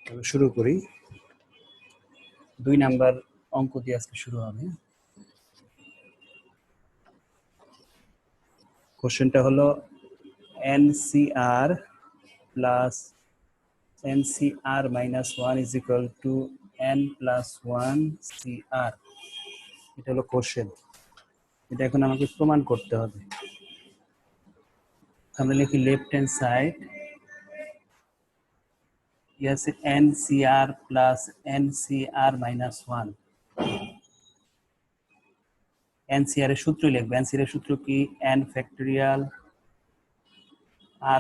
তবে শুরু করি। 2 নাম্বার অঙ্ক দিয়ে আজকে শুরু হবে। কোশ্চেনটা হলো NCR plus NCR minus 1 is equal to N plus 1 CR। এটা হলো কোশ্চেন। এটা এখন আমাকে প্রমাণ করতে হবে। আমরা লিখি লেফট হ্যান্ড সাইড আছে NCR plus NCR minus 1। NCR এর সূত্র লিখব। NCR এর সূত্র কি? n factorial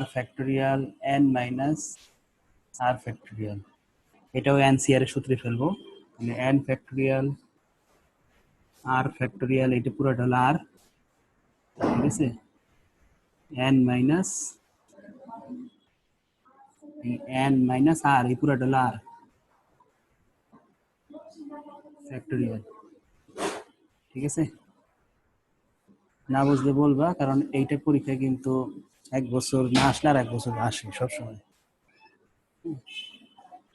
r factorial n minus r factorial. এটাও NCR এর সূত্রে ফেলবো। মানে n ফ্যাক্টরিয়াল r ফ্যাক্টরিয়াল, এটা পুরোটা হলো r, ঠিক আছে? n মাইনাস r, এই পুরোটা হলো r ফ্যাক্টরিয়াল, ঠিক আছে? না বুঝলে বলবা, কারণ এইটা পরীক্ষা কিন্তু 1 বছর না আসলে আর 1 বছর আসে সবসময়।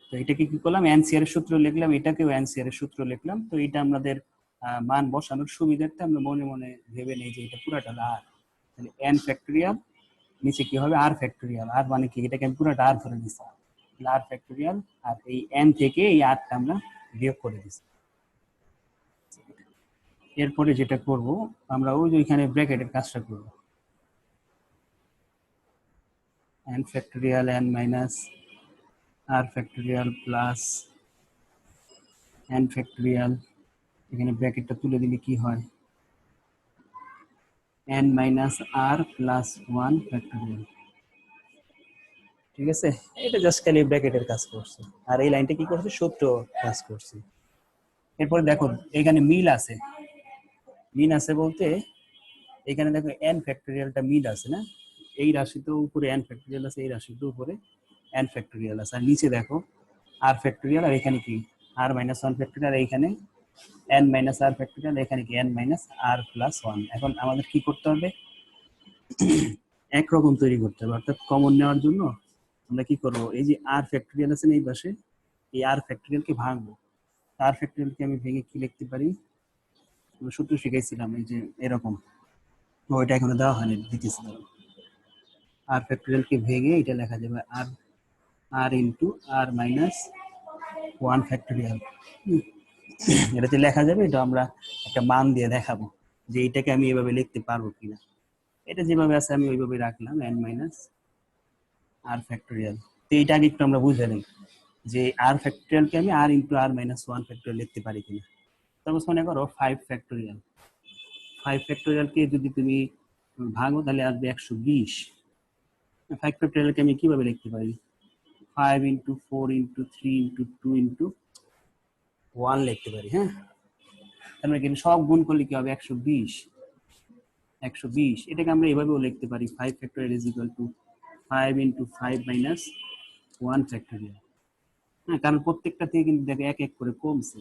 তো এটাকে কি করলাম, NCR এর সূত্র লিখলাম, এটাকেও NCR এর সূত্র লিখলাম। তো এটা আমাদের মান বসানোর সুবিধার্থে আমরা মনে মনে ভেবে নেই যে এটা পুরোটা r, তাহলে n ফ্যাক্টরিয়াল নিচে কি হবে r ফ্যাক্টরিয়াল। r মানে কি? এটাকে আমি পুরোটা r ধরে নিছি, r ফ্যাক্টরিয়াল, আর এই n থেকে এই rটা আমরা বিয়োগ করে দিছি। এরপরে যেটা করব আমরা ওই যে ওইখানে ব্র্যাকেটের কাজটা করব, n factorial n minus r factorial plus n factorial, এখানে ব্র্যাকেটটা তুলে দিলে কি হয়? n minus r plus 1 factorial, ঠিক আছে? এটা জাস্ট খালি ব্র্যাকেটের কাজ করছে, আর এই লাইনটা কি করছে? সূত্র কাজ করছে। এরপরে দেখো এখানে মিল আছে। মিল আছে বলতে এখানে দেখো n ফ্যাক্টরিয়ালটা মিল আছে না? এই রাশিতে উপরে n ফ্যাক্টরিয়াল আছে, এই রাশিতে উপরে n ফ্যাক্টরিয়াল আছে, আর নিচে দেখো r ফ্যাক্টরিয়াল, আর এখানে কি r মাইনাস 1 ফ্যাক্টরিয়াল, এইখানে n মাইনাস r ফ্যাক্টরিয়াল, এখানে কি n মাইনাস r প্লাস 1। এখন আমাদের কি করতে হবে? একরকম তৈরি করতে হবে, অর্থাৎ কমন নেওয়ার জন্য আমরা কি করব? এই যে r ফ্যাক্টরিয়াল আছে না এই পাশে, এই r ফ্যাক্টরিয়ালকে ভাঙবো। r ফ্যাক্টরিয়ালকে আমি ভেঙে কি লিখতে পারি? আমরা সূত্র শিখাইছিলাম এই যে এরকম, ওইটা এখনো দেওয়া হয়নি, দিতেছি। r ফ্যাক্টরিয়ালকে ভেঙে এটা লেখা যাবে r into r minus 1 factorial. এটাতে লেখা যাবে, এটা আমরা একটা মান দিয়ে দেখাবো যে এইটাকে আমি এভাবে লিখতে পারবো কিনা। এটা যেভাবে আছে আমি ওইভাবে রাখলাম n মাইনাস r ফ্যাক্টরিয়াল। তো এইটা আগে একটু আমরা বুঝে নিই যে r ফ্যাক্টরিয়ালকে আমি r into r minus 1 factorial লিখতে পারি কিনা। তারপর মনে করো 5 ফ্যাক্টরিয়াল, 5 ফ্যাক্টরিয়ালকে যদি তুমি ভাঙো তাহলে আসবে 120। 5 ফ্যাক্টরিয়ালকে আমি কিভাবে লিখতে পারি? 5 ইন্টু 4 ইন্টু 3 ইন্টু 2 ইন্টু 1 লিখতে পারি। হ্যাঁ, তার মানে কিন্তু সব গুণ করলে কি হবে? 120। 120 এটাকে আমরা এভাবেও লিখতে পারি, 5 factorial is equal to 5 into 5 minus 1 factorial. হ্যাঁ, কারণ প্রত্যেকটা থেকে কিন্তু দেখো এক এক করে কমছে,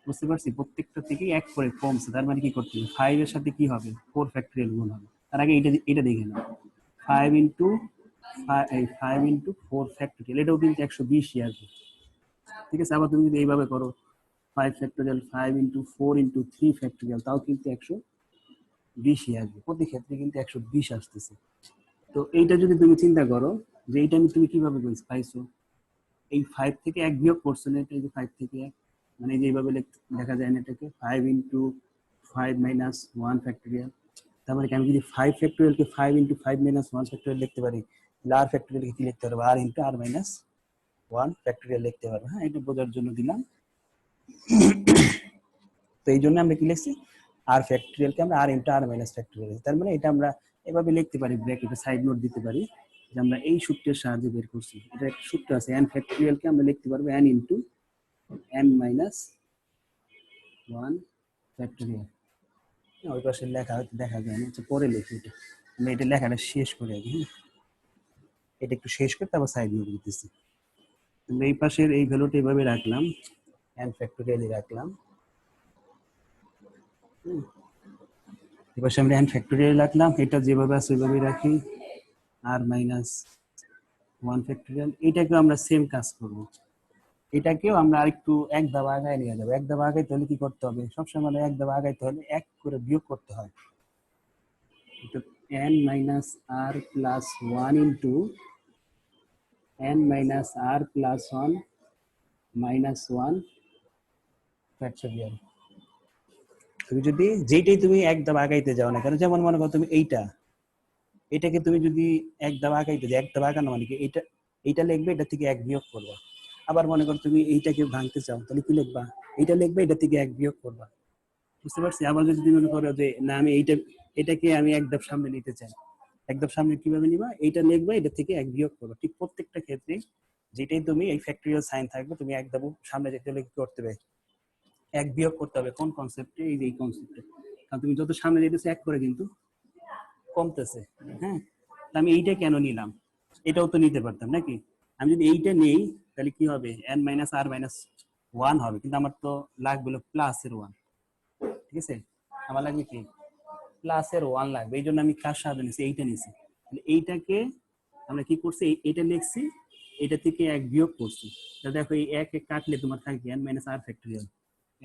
বুঝতে পারছি? প্রত্যেকটা থেকে এক করে কমছে, তার মানে কি করতে হবে? 5 এর সাথে কি হবে? 4 ফ্যাক্টরিয়াল গুণ হবে। তার আগে এটা দেখে নাও, 5 ইন্টু 5 ইন্টু 4 ফ্যাক্টরিয়াল, এটাও কিন্তু 120ই আসবে, ঠিক আছে? আবার তুমি যদি এইভাবে করো 5 ফ্যাক্টরিয়াল 5 ইন্টু 4 ইন্টু 3 ফ্যাক্টরিয়াল, তাও কিন্তু 120ই আসবে। প্রতি ক্ষেত্রে কিন্তু 120 আসতেছে। তো এইটা যদি তুমি চিন্তা করো যে এইটা তুমি কিভাবে পাইছো, এই 5 থেকে 1 বিয়োগ করছো না, এটা এই যে 5 থেকে 1, মানে যে এইভাবে লেখা যায় না এটাকে 5 ইন্টু 5 মাইনাস 1 ফ্যাক্টরিয়াল। তার মানে আমি যদি 5 ফ্যাক্টরিয়ালকে 5 ইন্টু 5 মাইনাস 1 ফ্যাক্টরিয়াল লিখতে পারি, তাহলে r ফ্যাক্টরিয়ালকে কি লিখতে পারবো? r into r minus 1 factorial লিখতে পারবো। হ্যাঁ, এটা বোঝার জন্য দিলাম। তো এই জন্য আমরা কি লিখছি? r ফ্যাক্টরিয়ালকে আমরা r into r minus factorial, তার মানে এটা আমরা এভাবে লিখতে পারি, ব্র্যাকেটে সাইড নোট দিতে পারি যে আমরা এই সূত্রের সাহায্যে বের করছি। এটা একটা সূত্র আছে, n ফ্যাক্টরিয়ালকে আমরা লিখতে পারবো n into n minus 1 factorial. ওই পাশে লেখা হয়তো দেখা যায় না, পরে লিখি। এটা আমরা এটা লেখাটা শেষ করে আগে, হ্যাঁ, এটা একটু শেষ করে তারপর সাইড নোট দিতেছি। আমরা এই পাশের এই ভ্যালুটা এইভাবে রাখলাম, n ফ্যাক্টরিয়ালই রাখলাম। এবার আমরা n ফ্যাক্টরিয়াল রাখলাম, এটা যেভাবে আছে ওইভাবেই রাখি, r মাইনাস ওয়ান ফ্যাক্টরিয়াল, এটাকেও আমরা সেম কাজ করব, এটাকেও আমরা আরেকটু এক ধাপ আগায় নিয়ে যাবো। এক ধাপ আগাইতে হলে কি করতে হবে, সবসময় মানে এক ধাপ আগাইতে হলে এক করে বিয়োগ করতে হয়। n minus r plus one into n minus r plus one minus one factorial. তুমি যদি যেইটাই তুমি এক ধাপ আগাইতে যাও না কেন, যেমন মনে করো তুমি এটাকে তুমি যদি এক ধাপ আগাইতে যাও, এক ধাপ আগানো মানে কি, এইটা লিখবে, এটা থেকে এক বিয়োগ করবা। আবার মনে করো তুমি এইটাকে ভাঙতে চাও, তাহলে কি লিখবা, এইটা লিখবে, এটা থেকে এক বিয়োগ করবা। বুঝতে পারছি? আবার যদি তুমি মনে করো যে না আমি এটাকে আমি এক ধাপ সামনে নিতে চাই, এক ধাপ সামনে কিভাবে নিবা, এইটা লিখবা, এটা থেকে এক বিয়োগ করবা। ঠিক প্রত্যেকটা ক্ষেত্রে যেটাই তুমি এই ফ্যাক্টরিয়াল সাইন থাকবে, তুমি এক ধাপ সামনে যেতে হলে কি করতে হবে, এক বিয়োগ করতে হবে। কোন কনসেপ্টে, এই যে এই কনসেপ্টে। কারণ তুমি যত সামনে যেতেছো এক করে কিন্তু কমতেছে। হ্যাঁ, আমি এইটা কেন নিলাম, এটাও তো নিতে পারতাম নাকি। আমি যদি এইটা নেই তাহলে কি হবে, n মাইনাস আর মাইনাস ওয়ান হবে, কিন্তু আমার তো লাগবে হলো প্লাসের ওয়ান। ঠিক আছে, আমার লাগবে কি প্লাসের ওয়ান লাগবে, এই জন্য আমি কার সাহায্যে নিছি, এইটা নিছি। এইটাকে আমরা কি করছি, এইটা লিখছি, এটা থেকে এক বিয়োগ করছি। দেখো এই এক এক কাটলে তোমার থাকবে n minus r factorial,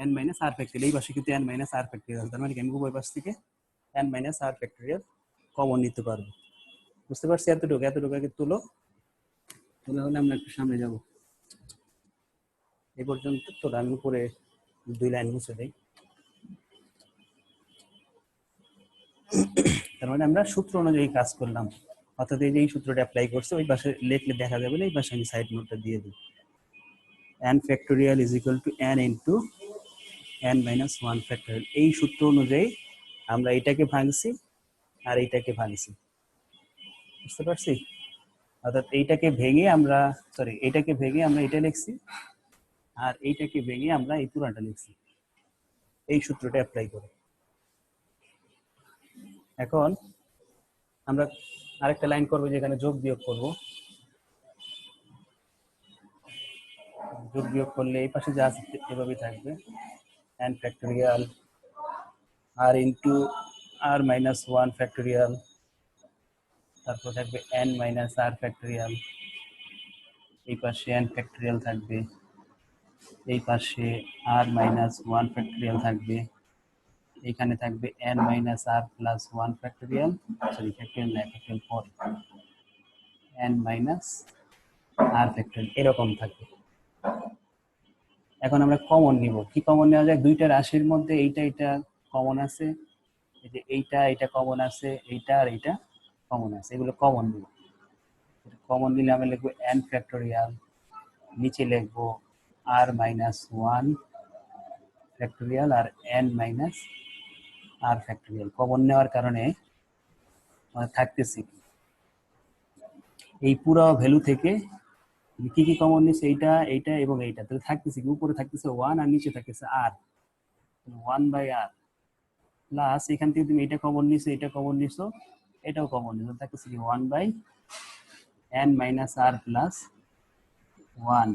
n minus r factorial, এই পাশে কিন্তু n মাইনাস আর ফ্যাক্টরিয়াল, তার মানে আমি উভয় পাশ থেকে n minus r factorial common নিতে পারবো। বুঝতে পারছি? এতটুকু আগে তুলো, তাহলে আমরা একটু সামনে যাব। এই পর্যন্ত তো আমি উপরে দুই লাইন মুছে দেই। তার মানে আমরা সূত্র অনুযায়ী কাজ করলাম, অর্থাৎ এই যে এই সূত্রটা অ্যাপ্লাই করছে, ওই পাশে লিখলে দেখা যাবে না, এই পাশে আমি সাইড নোটটা দিয়ে দিই। n factorial is equal to n into n minus one factorial. এই সূত্র অনুযায়ী আমরা এটাকে ভাঙছি আর এইটাকে ভাঙছি। বুঝতে পারছি? অর্থাৎ এইটাকে ভেঙে আমরা এটা লিখছি, আর এইটাকে ভেঙে আমরা এই পুরাটা লিখছি, এই সূত্রটা অ্যাপ্লাই করে। এখন আমরা আরেকটা লাইন করবো, যেখানে যোগ বিয়োগ করব। যোগ বিয়োগ করলে এই পাশে যা আছে এভাবেই থাকবে, n ফ্যাক্টরিয়াল আর ইন্টু আর মাইনাস ওয়ান ফ্যাক্টরিয়াল, তারপর থাকবে n মাইনাস আর ফ্যাক্টরিয়াল, এই পাশে n ফ্যাক্টরিয়াল থাকবে, এই পাশে আর মাইনাস ওয়ান ফ্যাক্টরিয়াল থাকবে, এখানে থাকবে n minus r plus one factorial, sorry factorial না, ফ্যাক্টরিয়াল পরে n মাইনাস আর ফ্যাক্টরিয়াল, এরকম থাকবে। এখন আমরা কমন নিব, কি কমন নেওয়া যায়, দুইটা রাশির মধ্যে এইটা কমন আছে, এই যে এইটা কমন আছে, এইটা আর এইটা কমন আছে, এগুলো কমন নিব। কমন নিলে আমরা লিখবো n ফ্যাক্টরিয়াল, নিচে লিখবো আর মাইনাস ওয়ান ফ্যাক্টরিয়াল আর n minus r factorial. Common নেওয়ার কারণে থাকতেছে এই পুরো ভ্যালু থেকে কি কি কমন নিচ্ছে, এইটা এবং এইটা, তাহলে থাকতেছে কি, উপরে থাকতেছে ওয়ান আর নিচে থাকতেছে আর, ওয়ান বাই আর প্লাস এখান থেকে তুমি এটা কমন নিছো, এটা কমন নিছো, এটাও কমন নিছো, থাকতেছে কি one by n minus r plus one.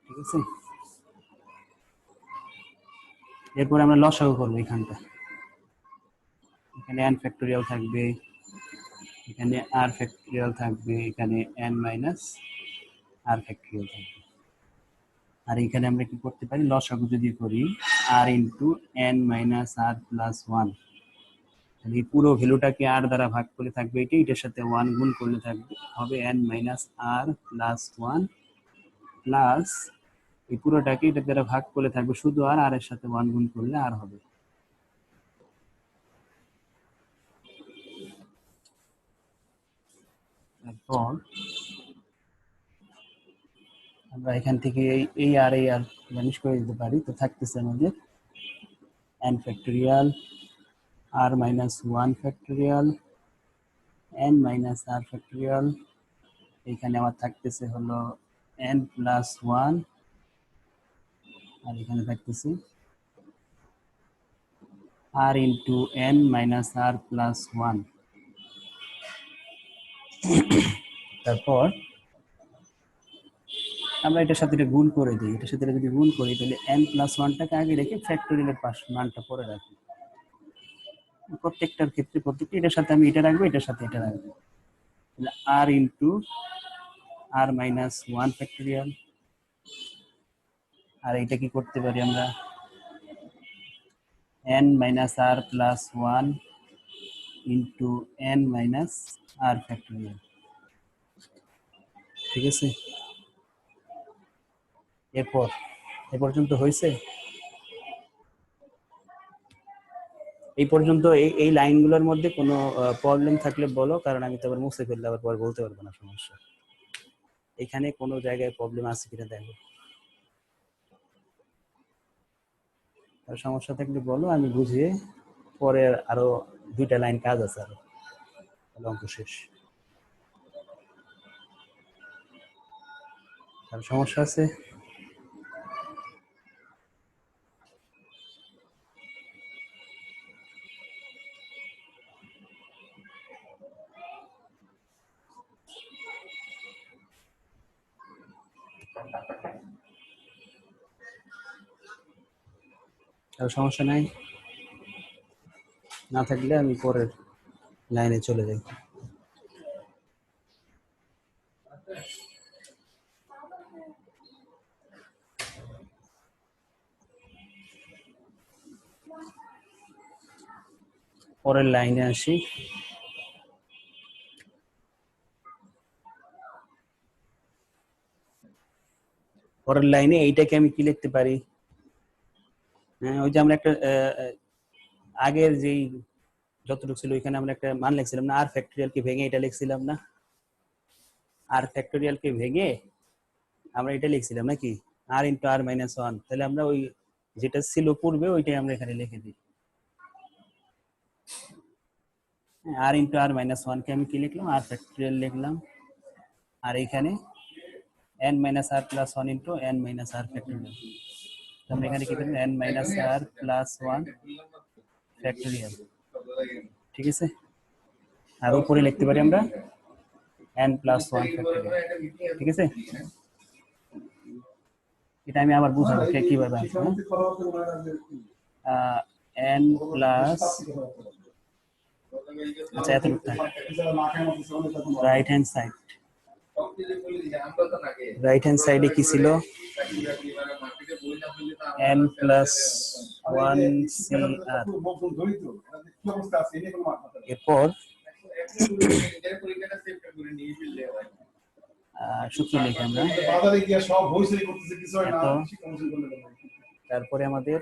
ঠিক আছে, এরপরে আমরা লসাগু করবো। এখানটা এখানে n ফ্যাক্টরিয়াল থাকবে, এখানে আর ফ্যাক্টরিয়াল থাকবে, এখানে n মাইনাস আর ফ্যাক্টরিয়াল থাকবে। আর এখানে আমরা কি করতে পারি, লসাগু যদি করি আর into n minus r plus one, এই পুরো ভ্যালুটাকে আর দ্বারা ভাগ করে থাকবে এটার সাথে ওয়ান গুণ করলে থাকবে হবে n minus r plus one, plus এই পুরোটাকে এটার দ্বারা ভাগ করলে থাকবে শুধু আর, আর এর সাথে ওয়ান গুণ করলে আর হবে। তারপর আমরা এখান থেকে এই আর ভ্যানিশ করে দিতে পারি, তো থাকতেছে আমাদের n factorial r minus one factorial n minus r factorial, এখানে আমার থাকতেছে হলো n প্লাস ওয়ান, আর এখানে থাকতেছে আর into n minus r plus one. তারপর আমরা এটার সাথে এটা গুণ করে দিই, এটার সাথে যদি গুণ করি তাহলে n প্লাস ওয়ানটাকে আগে রেখে ফ্যাক্টরিয়ালের পাশ মানটা পরে রাখি। প্রত্যেকটার ক্ষেত্রে প্রত্যেকটা এটার সাথে আমি এটা রাখবো, এটার সাথে এটা রাখবো, r into r minus 1 factorial, আর এটা কি করতে পারি আমরা n minus r plus 1 into n minus r factorial. ঠিক আছে, এরপর এ পর্যন্ত হয়েছে। এই পর্যন্ত এই লাইনগুলোর মধ্যে কোনো প্রবলেম থাকলে বলো, কারণ আমি তো আবার মুছে ফেললে আবার পর বলতে পারবো না, সমস্যা। এখানে কোনো জায়গায় প্রবলেম আছে কিনা দেখো, আর সমস্যা থাকলে বলো, আমি বুঝিয়ে পরে আরো 2টা লাইন কাজ আছে, আরো অঙ্ক শেষ। আর সমস্যা আছে? আর সমস্যা নাই? না থাকলে আমি পরের লাইনে চলে যাই। পরের লাইনে আসি। পরের লাইনে এইটাকে আমি কি লিখতে পারি, ওই যে আমরা একটা আগের যেই যতটুকু ছিল ওইখানে আমরা একটা মান লিখছিলাম না, আর ফ্যাক্টরিয়াল কে ভেঙে এটা লিখছিলাম না, আর ফ্যাক্টরিয়াল কে ভেঙে আমরা এটা লিখছিলাম নাকি, আর ইন্টু আর মাইনাস 1। তাহলে আমরা ওই যেটা ছিল পূর্বে ওইটাই আমরা এখানে লিখে দিই। আর ইন্টু আর মাইনাস 1 কে আমি কি লিখলাম, আর ফ্যাক্টরিয়াল লিখলাম, আর এখানে n minus r plus 1 into n minus r factorial. আমরা এখানে কি করব, n minus r plus 1 factorial. ঠিক আছে, আর উপরে লিখতে পারি আমরা n প্লাস 1 ফ্যাক্টরিয়াল। ঠিক আছে, এটা আমি আবার বুঝাবো কিভাবে আসবে। n প্লাস, আচ্ছা এত right hand side, right hand সাইডে কি ছিল, n প্লাস 1 cr। এরপর সূত্র লিখে আমরা, তারপরে আমাদের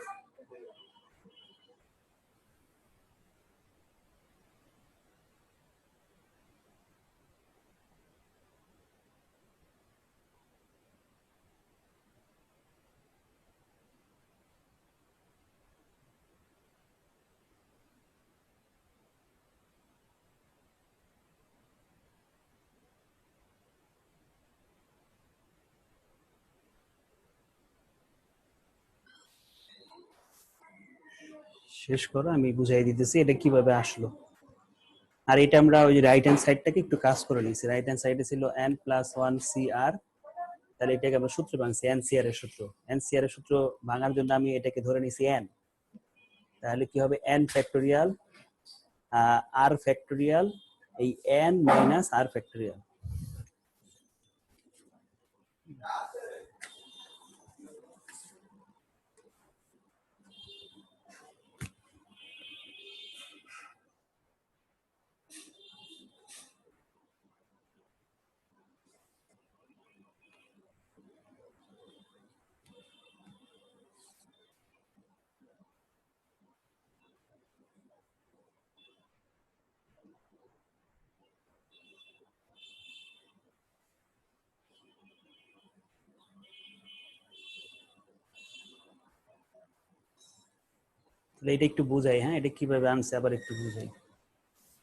শেষ করো, আমি বুঝাই দিতেছি এটা কিভাবে আসলো। আর এটা আমরা ওই যে রাইট হ্যান্ড সাইডটাকে একটু কাজ করে নিয়েছি। রাইট হ্যান্ড সাইডে ছিল n প্লাস 1 cr, তাহলে এটাকে আমরা সূত্র ভাঙছি, NCR এর সূত্র। NCR এর সূত্র ভাঙার জন্য আমি এটাকে ধরে নিয়েছি n, তাহলে কি হবে n ফ্যাক্টরিয়াল r ফ্যাক্টরিয়াল, এই n মাইনাস r ফ্যাক্টরিয়াল। এটা একটু বুঝাই, হ্যাঁ এটা কিভাবে আনছে আবার একটু বুঝাই।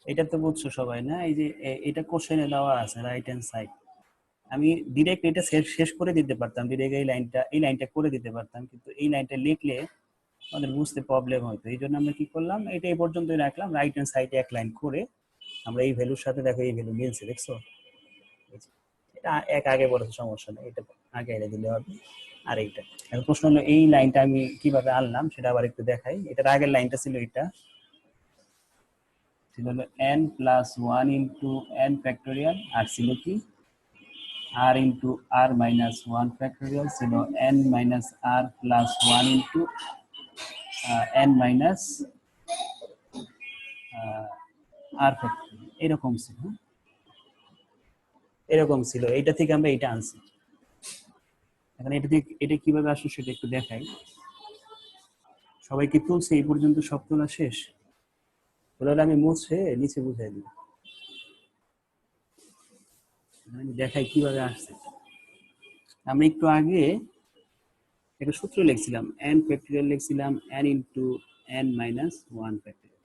এটা তো বুঝছো সবাই না, এই যে এটা কোশ্চেনে দেওয়া আছে রাইট হ্যান্ড সাইড, আমি ডিরেক্ট এটা শেষ করে দিতে পারতাম, ডিরেক্ট এই লাইনটা করে দিতে পারতাম, কিন্তু এই লাইনটা লিখলে আমাদের বুঝতে প্রবলেম হতো। এই জন্য আমরা কি করলাম, এটা এই পর্যন্তই রাখলাম, রাইট হ্যান্ড সাইডে এক লাইন করে আমরা এই ভ্যালুর সাথে দেখো এই ভ্যালু মিলছে, দেখছো? এটা এক আগে বলেছে, সমস্যা নেই, এটা আগে এনে দিলে হবে। আর এইটা এখন প্রশ্ন হলো এই লাইনটা আমি কিভাবে আনলাম সেটা আবার একটু দেখাই। এটার আগের লাইনটা ছিল এটা, ছিল হলো n plus 1 into n factorial, আর ছিল কি r into r minus 1 factorial, ছিল n minus r plus 1 into n minus r factorial. এরকম ছিল, এরকম ছিল। এইটা থেকে আমরা এটা আনছি। এখন এটা থেকে এটা কিভাবে আসলে সেটা একটু দেখাই। সবাই কি তুলছে এই পর্যন্ত? সব তোলা শেষ? তাহলে আমি মুছে নিচে বুঝাই দিই, আমি দেখাই কিভাবে আসছে। আমরা একটু আগে একটা সূত্র লিখছিলাম, n ফ্যাক্টোরিয়াল লিখছিলাম n into n minus 1 factorial.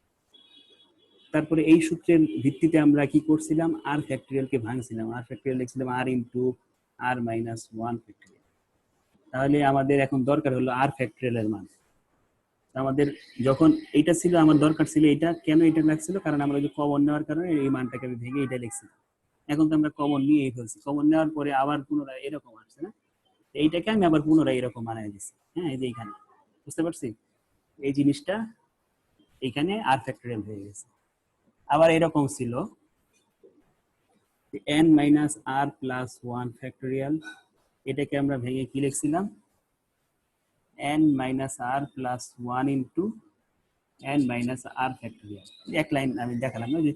তারপরে এই সূত্রের ভিত্তিতে আমরা কি করছিলাম, r ফ্যাক্টোরিয়ালকে ভাঙছিলাম, r ফ্যাক্টোরিয়াল লিখছিলাম r into r minus 1 factorial. তাহলে আমাদের এখন দরকার হলো r ফ্যাক্টোরিয়ালের মান। আমাদের যখন এইটা ছিল, আমার দরকার ছিল এটা। কেন এটা লাগছিল? কারণ আমরা যে কমন নেওয়ার কারণে এই মানটাকে আমি ভেঙে এটা লিখছিলাম। এখন তো আমরা কমন নিয়েই ফেলছি, কমন নেওয়ার পরে আবার পুনরায় এরকম আসছে না, এইটাকে আমি আবার পুনরায় এরকম বানাই দিচ্ছি। হ্যাঁ, এই যে এইখানে বুঝতে পারছি এই জিনিসটা এইখানে আর ফ্যাক্টোরিয়াল হয়ে গেছে। আবার এরকম ছিল n minus r plus 1 factorial, এটাকে আমরা ভেঙে কি লিখছিলাম, n minus r plus 1 into n minus r factorial. এক লাইন আমি দেখালাম না যে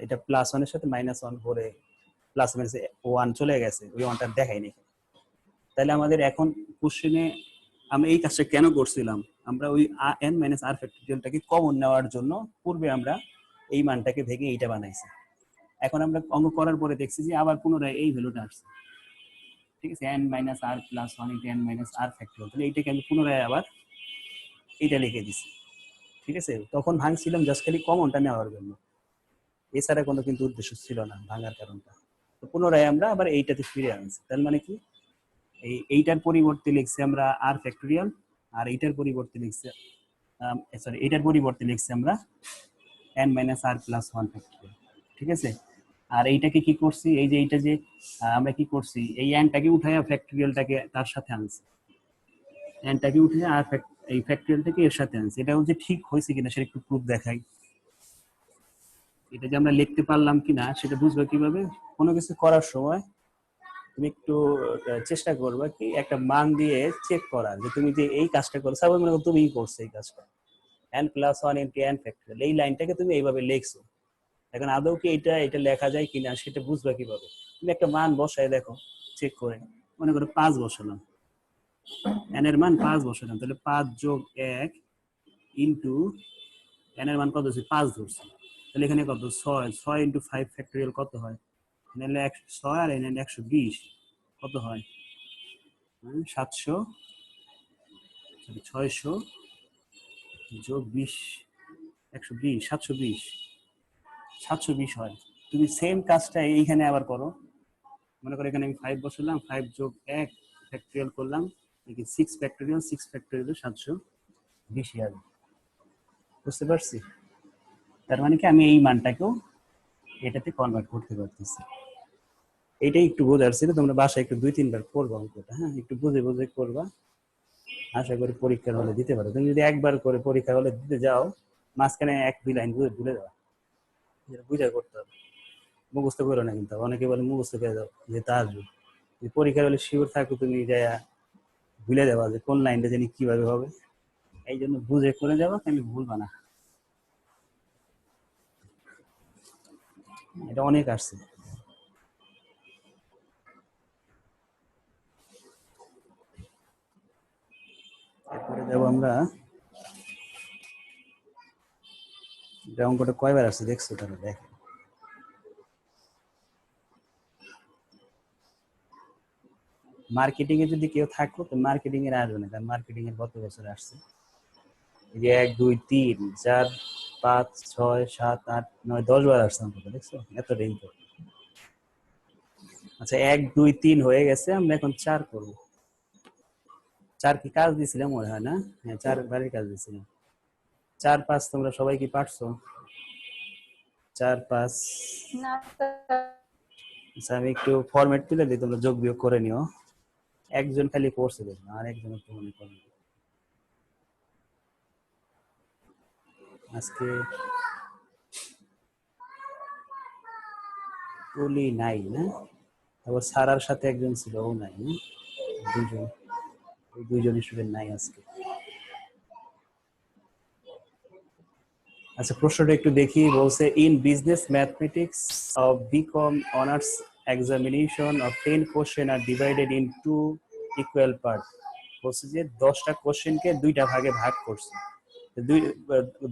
এটা প্লাস 1 এর সাথে মাইনাস 1 করে প্লাস মাইনাস 1 চলে গেছে, ওই 1টা দেখাইনি। তাহলে আমাদের এখন কোশ্চেনে আমরা এই কাজটা কেন করছিলাম, আমরা ওই n মাইনাস আর ফ্যাক্টোরিয়ালটাকে কমন নেওয়ার জন্য পূর্বে আমরা এই মানটাকে ভেঙে এইটা বানাইছি। এখন আমরা অঙ্ক করার পরে দেখছি যে আবার পুনরায় এই ভ্যালুটা আসছে, ঠিক আছে, n minus r plus 1 into n minus r factorial. তাহলে এইটাকে আমি পুনরায় আবার এইটা লিখে দিছি, ঠিক আছে। তখন ভাঙছিলাম জাস্ট খালি কমনটা নেওয়ার জন্য, এছাড়া কোনো কিন্তু উদ্দেশ্য ছিল না ভাঙার কারণটা। তো পুনরায় আমরা আবার এইটাতে ফিরে আনছি। তার মানে কি, এইটার পরিবর্তে লিখছি আমরা আর ফ্যাক্টোরিয়াল, আর এইটার পরিবর্তে লিখছি সরি এইটার পরিবর্তে লিখছি আমরা n minus r plus 1 factorial, ঠিক আছে। আর এইটাকে কি করছি, এই যে এইটা যে আমরা কি করছি, এই nটাকে উঠাইয়া ফ্যাক্টোরিয়ালটাকে তার সাথে আনছি, nটাকে উঠে আর এই ফ্যাক্টোরিয়ালটাকে এর সাথে আনছি। এটা হচ্ছে ঠিক হয়েছে কিনা সেটা একটু প্রুফ দেখাই। এটা যে আমরা লিখতে পারলাম কিনা সেটা বুঝবো কিভাবে, কোনো কিছু করার সময় তুমি একটু চেষ্টা করবে কি একটা মান দিয়ে চেক করার, যে তুমি যে এই কাজটা করছো, সাপোজ মনে করো তুমি করছো এই কাজটা n plus 1 into n factorial, এই লাইনটাকে তুমি এইভাবে লিখছো। এখন আদৌ কি এটা লেখা যায় কিনা সেটা বুঝবা কিভাবে, তুমি একটা মান বসায় দেখো, চেক করে। মনে করো 5 বসালাম, n এর মান 5 বসালাম, তাহলে 5 যোগ 1 ইন্টু n এর মান কত হচ্ছে 5 ধরছি, তাহলে এখানে কত 6 ইন্টু 5 ফ্যাক্টোরিয়াল কত হয়, এখানে 106 আর এখানে 120 কত হয় 700, 600 যোগ 20 120 720, 720 হয়। তুমি সেম কাজটা এইখানে আবার করো। মনে করো এখানে আমি 5 বসালাম, 5 যোগ 1 ফ্যাক্টোরিয়াল করলাম, দেখি 6 ফ্যাক্টোরিয়াল, 6 ফ্যাক্টোরিয়াল 720 হবে। বুঝতে পারছি? তার মানে কি আমি এই মানটাকেও এটাতে কনভার্ট করতে পারতেছি। এইটাই একটু বোঝার ছিল, তোমরা বাসায় একটু 2-3 বার করবা অঙ্কটা, হ্যাঁ, একটু বুঝে বুঝে করবা, আশা করি পরীক্ষার হলে দিতে পারো। তুমি যদি একবার করে পরীক্ষার হলে দিতে যাও, মাঝখানে 1-2 লাইন ভুলে যাও, বুঝা করতে হবে, মুখস্থ করো না। কিন্তু অনেকে বলে মুখস্থ করে দাও যে তা আসবে, পরীক্ষার হলে শিওর থাকো তুমি যা ভুলে যাবা যে কোন লাইনটা জানি কিভাবে হবে। এই জন্য বুঝে করে যাবা, তুমি ভুলবা না। এটা অনেক আসছে। এরপরে যাবো আমরা, অঙ্কটা কয়বার আসছে দেখছো? তাহলে দেখ, মার্কেটিং এ যদি কেউ থাকো তো মার্কেটিং এর আসবে না, কারণ মার্কেটিং এর গত বছর আসছে। এই যে 1 2 3 4 5 6 7 8 9 10 বার আসছে অঙ্কটা, দেখছো? এত রেঞ্জ। আচ্ছা 1 2 3 হয়ে গেছে, আমরা এখন 4 করবো। 4 কি কাজ দিছিলাম মনে হয় না? হ্যাঁ, 4 বারের কাজ দিছিলাম। 4 5 তোমরা সবাই কি পারছো? 4 5। না আচ্ছা আমি একটু ফরম্যাট তুলে দিই, তোমরা যোগ বিয়োগ করে নিও। একজন খালি করছে দেখো, আর একজন একটু মনে করো। আজকে তুলি নাই না, তারপর সারার সাথে একজন ছিল, ও নাই না, দুইজন, এই দুইজন স্টুডেন্ট নাই আজকে। আচ্ছা প্রশ্নটা একটু দেখি, বলছে in business mathematics of BCom honours examination of 10 question are divided in 2 equal part. বলছে যে 10টা কোশ্চেনকে দুইটা ভাগে ভাগ করছে, দুই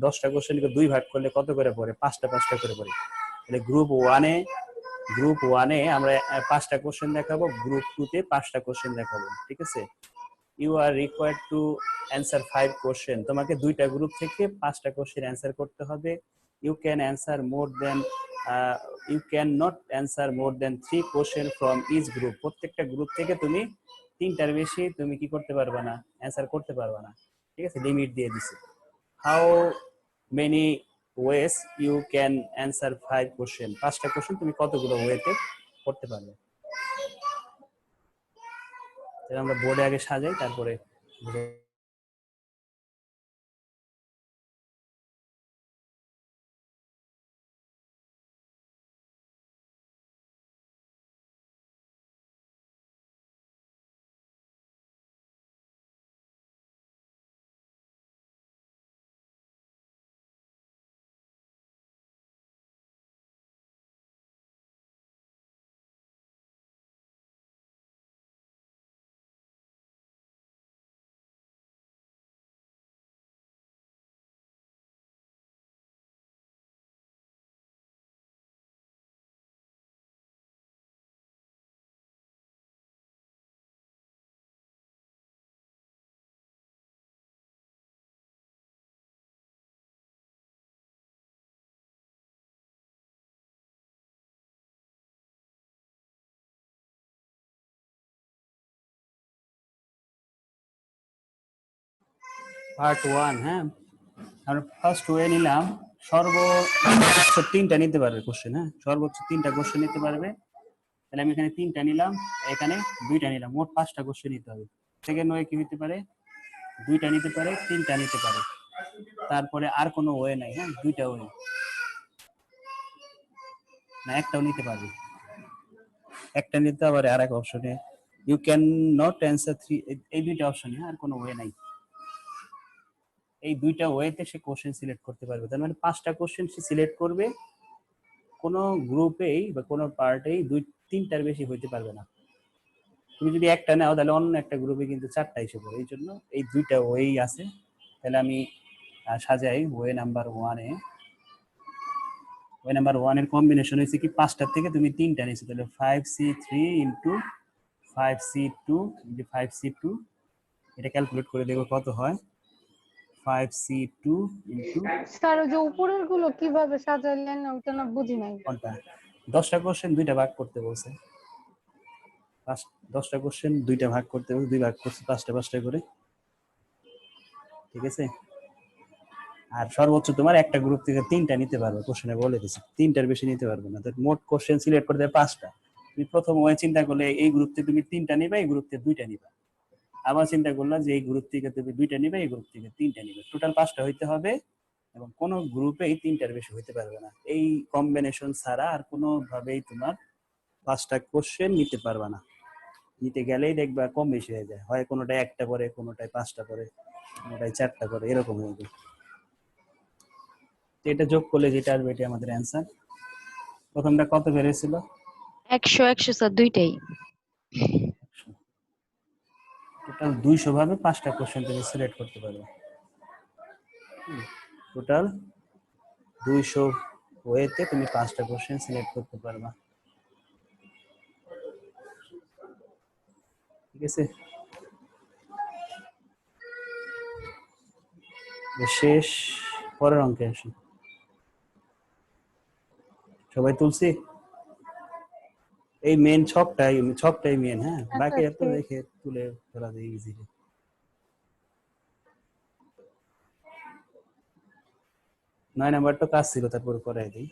10টা কোশ্চেনকে দুই ভাগ করলে কত করে পড়ে, পাঁচটা পাঁচটা করে পড়ে। তাহলে গ্রুপ ওয়ানে আমরা 5টা কোশ্চেন দেখাবো, গ্রুপ 2-তে 5টা কোশ্চেন দেখাবো, ঠিক আছে। You are required to answer 5 question, তোমাকে দুইটা গ্রুপ থেকে 5টা কোশ্চেন অ্যান্সার করতে হবে। You can answer more than you can not answer more than 3 question from each group, প্রত্যেকটা গ্রুপ থেকে তুমি 3টার বেশি তুমি কি করতে পারবে না, অ্যান্সার করতে পারবে না, ঠিক আছে, লিমিট দিয়ে দিছে। How many ways you can answer 5 question, 5টা কোশ্চেন তুমি কতগুলো ওয়েতে করতে পারবে। আমরা বোর্ডে আগে সাজাই তারপরে পার্ট 1। হ্যাঁ, আমরা ফার্স্ট ওয়ে নিলাম, সর্বোচ্চ 3টা নিতে পারবে কোশ্চেন, হ্যাঁ সর্বোচ্চ 3টা কোশ্চেন নিতে পারবে। তাহলে আমি এখানে 3টা নিলাম, এখানে 2টা নিলাম, মোট 5টা কোশ্চেন নিতে হবে। সেকেন্ড ওয়ে কি হতে পারে, 2টা নিতে পারে, 3টা নিতে পারে, তারপরে আর কোনো ওয়ে নাই, হ্যাঁ 2টা ওয়ে না, একটাও নিতে পারবে, একটা নিতে আবার আর এক অপশনে ইউ ক্যান নট অ্যান্সার 3, এই 2টা অপশনে, আর কোনো ওয়ে নাই। এই 2টা ওয়েতে সে কোশ্চেন সিলেক্ট করতে পারবে, তার মানে 5টা কোশ্চেন সে সিলেক্ট করবে, কোনো গ্রুপেই বা কোনো পার্টেই 2-3টার বেশি হইতে পারবে না। তুমি যদি একটা নাও তাহলে অন্য একটা গ্রুপে কিন্তু 4টা এসে পড়ে, এই জন্য এই 2টা ওয়েই আছে। তাহলে আমি সাজাই ওয়ে নাম্বার 1-এ, ওয়ে নাম্বার 1-এর কম্বিনেশন হয়েছে কি 5টার থেকে তুমি 3টা নিয়েছো, তাহলে 5C3 into 5C2 into 5C2, এটা ক্যালকুলেট করে দেখো কত হয়, 5C2 ইন্টু, স্যার ওই যে উপরের গুলো কিভাবে সাজাইলেন ওটা না বুঝি নাই। কোনটা, 10টা কোশ্চেন 2টা ভাগ করতে বলছে, 10টা কোশ্চেন 2টা ভাগ করতে বলছে, 2 ভাগ করছে 5টা 5টা করে, ঠিক আছে। আর সর্বোচ্চ তোমার একটা গ্রুপ থেকে 3টা নিতে পারবে, কোশ্চেনে বলে দিচ্ছে 3টার বেশি নিতে পারবে না। মোট কোশ্চেন সিলেক্ট করতে 5টা, তুমি প্রথম ওয়ে চিন্তা করলে এই গ্রুপ থেকে তুমি 3টা নিবা, এই গ্রুপ থেকে 2টা নিবা, আবার চিন্তা করলাম যে এই গ্রুপ থেকে তুমি 2টা নিবে, এই গ্রুপ থেকে 3টা নিবে, টোটাল 5টা হইতে হবে, এবং কোন গ্রুপেই 3টার বেশি হইতে পারবে না। এই কম্বিনেশন ছাড়া আর কোনো ভাবেই তোমার 5টা কোশ্চেন নিতে পারবে না, নিতে গেলেই দেখবা কম বেশি হয়ে যায়, হয় কোনোটায় একটা পরে, কোনোটায় 5টা পরে, কোনোটায় 4টা পরে, এরকম হয়ে যায়। এটা যোগ করলে যেটা আসবে এটা আমাদের অ্যান্সার। প্রথমটা কত বেরিয়েছিল, 100 স্যার দুইটাই। টোটাল 200 ভাবে 5টা কোশ্চেন তুমি সিলেক্ট করতে পারবে, টোটাল 200 ওয়েতে তুমি 5টা কোশ্চেন সিলেক্ট করতে পারবা, ঠিক আছে। শেষ, পরের অঙ্কে আসি, সবাই তুলছি, এই মেন ছকটাই মেন, হ্যাঁ বাকি এত দেখে তুলে ফেলা যায় ইজিলি। 9 নাম্বারটা কাজ ছিল, তারপর করাই দিই।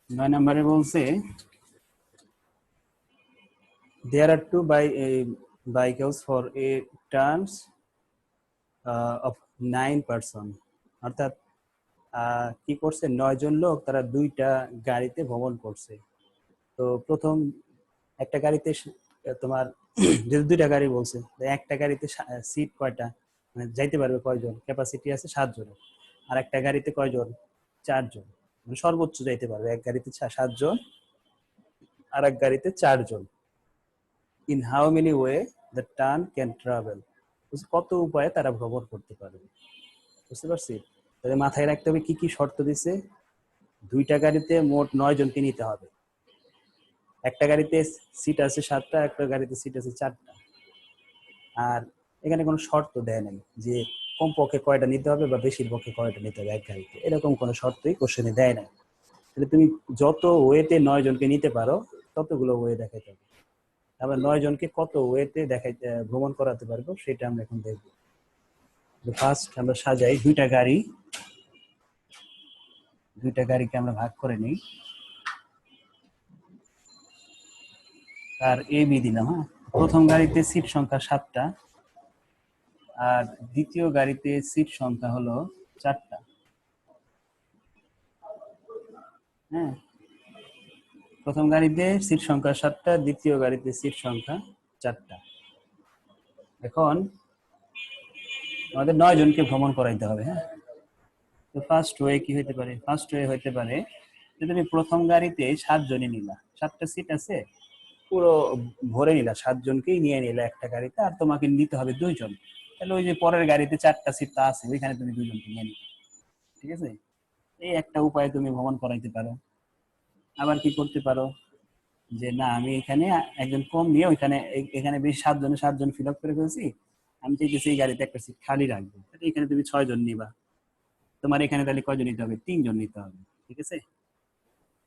9 নাম্বারে বলছে there are two vehicles for a terms of 9 person, অর্থাৎ কি করছে 9 জন লোক তারা 2টা গাড়িতে ভ্রমণ করছে। তো প্রথম একটা গাড়িতে তোমার যেহেতু 2টা গাড়ি বলছে, তো একটা গাড়িতে সিট কয়টা, মানে যাইতে পারবে কয়জন, ক্যাপাসিটি আছে 7 জনের। আর একটা গাড়িতে কয়জন, 4 জন, মানে সর্বোচ্চ যাইতে পারবে এক গাড়িতে 7 জন, আর এক গাড়িতে 4 জন। In how many way the turn can travel, কত উপায়ে তারা ভ্রমণ করতে পারবে। বুঝতে পারছি? তাহলে মাথায় রাখতে হবে কি কি শর্ত দিছে। 2টা গাড়িতে মোট 9 জনকে নিতে হবে। একটা গাড়িতে সিট আছে 7টা, একটা গাড়িতে সিট আছে 4টা। আর এখানে কোনো শর্ত দেয় নাই যে কমপক্ষে কয়টা নিতে হবে বা বেশির পক্ষে কয়টা নিতে হবে এক গাড়িতে, এরকম কোনো শর্তই কোশ্চেনে দেয় নাই। তাহলে তুমি যত ওয়েতে 9 জনকে নিতে পারো ততগুলো ওয়ে দেখাইতে হবে। আবার 9 জনকে কত ওয়েতে দেখাইতে ভ্রমণ করাতে পারবো সেটা আমরা এখন দেখবো। ফার্স্ট আমরা সাজাই 2টা গাড়িকে আমরা ভাগ করে নিই। আর এ বি দিলাম। হ্যাঁ, প্রথম গাড়িতে সিট সংখ্যা 7টা, আর দ্বিতীয় গাড়িতে সিট সংখ্যা হলো 4টা। হ্যাঁ, প্রথম গাড়িতে সিট সংখ্যা 7টা, দ্বিতীয় গাড়িতে সিট সংখ্যা 4টা। এখন আমাদের 9 জনকে ভ্রমণ করাইতে হবে। হ্যাঁ, তো ফার্স্ট ওয়ে কি হইতে পারে? ফার্স্ট ওয়ে হইতে পারে যে তুমি প্রথম গাড়িতে 7 জনই নিলা, 7টা সিট আছে, পুরো ভরে নিলা, 7 জনকেই নিয়ে নিলা একটা গাড়িতে, আর তোমাকে নিতে হবে 2 জন। তাহলে ওই যে পরের গাড়িতে 4টা সিট আছে, ওইখানে তুমি 2 জনকে নিয়ে নিবে। ঠিক আছে? এই একটা উপায়ে তুমি ভ্রমণ করাইতে পারো। আবার কি করতে পারো যে না, আমি এখানে একজন কম নিয়ে ওইখানে এখানে বেশ 7 জনে 7 জন ফিল আপ করে ফেলছি, আমি চাইতেছি এই গাড়িতে একটা সিট খালি রাখবো, তাহলে এখানে তুমি 6 জন নিবা। তোমার এখানে তাহলে কয়জন নিতে হবে? 3 জন নিতে হবে। ঠিক আছে?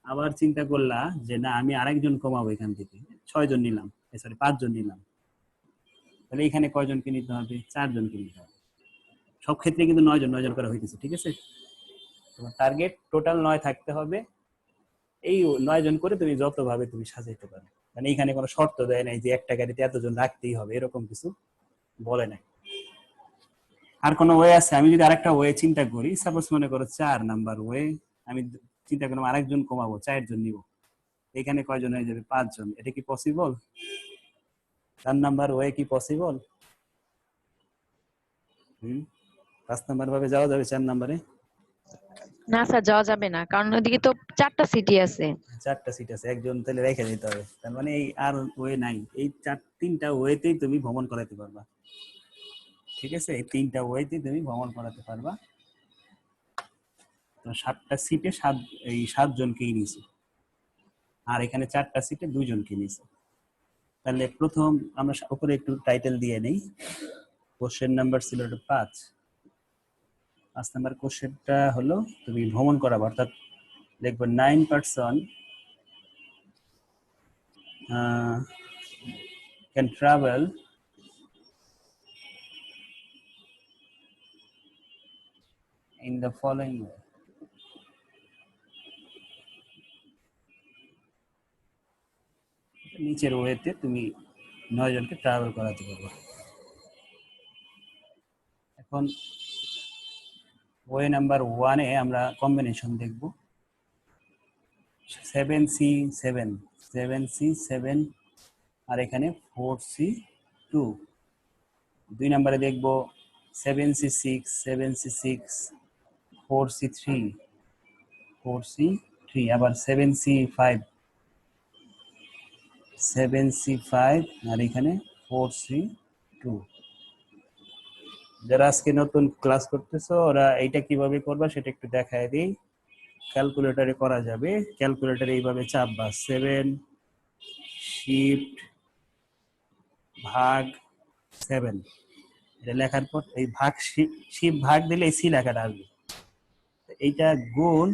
আবার চিন্তা করলা যে না, আমি আরেকজন কমাবো, এখান থেকে 6 জন নিলাম, সরি 5 জন নিলাম, তাহলে এখানে কয়জনকে নিতে হবে? 4 জনকে নিতে হবে। সব ক্ষেত্রে কিন্তু 9 জন 9 জন করে হইতেছে। ঠিক আছে? তোমার টার্গেট টোটাল 9 থাকতে হবে। এই 9 জন করে তুমি যতভাবে তুমি সাজাইতে পারো, মানে এখানে কোনো শর্ত দেয় নাই যে একটা গাড়িতে এতজন রাখতেই হবে, এরকম কিছু বলে নাই। আর কোনো ওয়ে আছে? আমি যদি আরেকটা ওয়ে চিন্তা করি, সাপোজ মনে করো 4 নাম্বার ওয়ে, আমি চিন্তা করলাম আরেকজন কমাবো, 4 জন নিব, এখানে কয়জন হয়ে যাবে? 5 জন। এটা কি পসিবল? 4 নাম্বার ওয়ে কি পসিবল? 5 নাম্বার ভাবে যাওয়া যাবে 4 নাম্বারে? না স্যার, যাওয়া যাবে না, কারণ ওইদিকে তো 4টা সিটি আছে। 4টা সিট আছে, একজন তাহলে রেখে দিতে হবে। তার মানে এই আর ওয়ে নাই, এই 3টা ওয়েতেই তুমি ভ্রমণ করাতে পারবা। ঠিক আছে? এই 3টা ওয়েতেই তুমি ভ্রমণ করাতে পারবা। তো 7টা সিটে এই 7 জনকেই নিয়েছে, আর এখানে 4টা সিটে 2 জনকে নিয়েছে। তাহলে প্রথম আমরা উপরে একটু টাইটেল দিয়ে নেই। কোশ্চেন নাম্বার ছিল 5 নাম্বার কোশ্চেনটা হলো তুমি ভ্রমণ করাবো, অর্থাৎ দেখবো 9 person can travel in the following way. নিচের ওয়েতে তুমি 9 জনকে ট্রাভেল করাতে পারবে। এখন ওয়ে নাম্বার 1 এ আমরা কম্বিনেশন দেখব 7C7 7C7 আর এখানে 4C2। 2 নম্বরে দেখব 7C6 7C6 4C3 4C3, আবার 7C5 7C5 আর এখানে 4C2। যারা আজকে নতুন ক্লাস করতেছো ওরা এইটা কিভাবে করবা সেটা একটু দেখায় দিই। ক্যালকুলেটরে করা যাবে, ক্যালকুলেটরে এইভাবে চাপবা 7 শিফট ভাগ 7, এটা লেখার পর এই ভাগ শিফট ভাগ দিলে সি লেখাটা আসবে, এইটা গুণ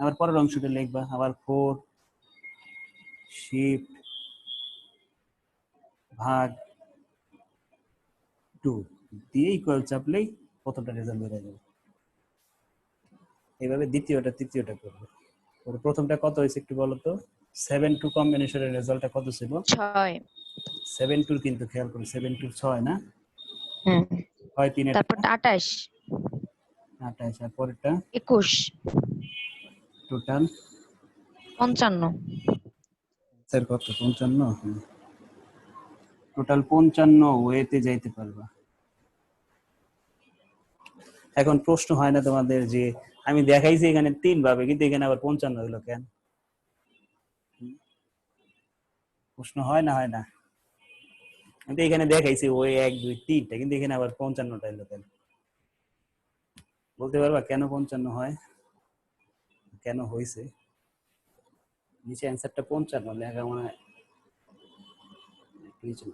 আবার পরের অংশটা লিখবা, আবার 4 শিফট ভাগ 2 দিয়ে ইকুয়াল চাপলেই প্রথমটা রেজাল্ট বের হয়ে যাবে। এইভাবে দ্বিতীয়টা তৃতীয়টা করবে। প্রথমটা কত হয়েছে একটু বলো তো? 7-2 কম্বিনেশনের রেজাল্টটা কত ছিল? 6। 7-2 কিন্তু খেয়াল করো, 7-2 6 না? হুম। 6-3 তারপর 28। 28 আর পরেরটা 21, টোটাল 55। স্যার কত 55, টোটাল 55 ওয়েতে যাইতে পারবা। এখন প্রশ্ন হয় না তোমাদের যে আমি দেখাইছি এখানে 3 ভাবে কিন্তু এখানে আবার 55 হলো কেন? প্রশ্ন হয় না? কিন্তু এখানে দেখাইছি ওই 1 2 3টা কিন্তু এখানে আবার 55টা হলো কেন? বলতে পারবা কেন 55 হয়, কেন হয়েছে? নিচে অ্যান্সারটা 55 লেখা মনে হয় নিচে।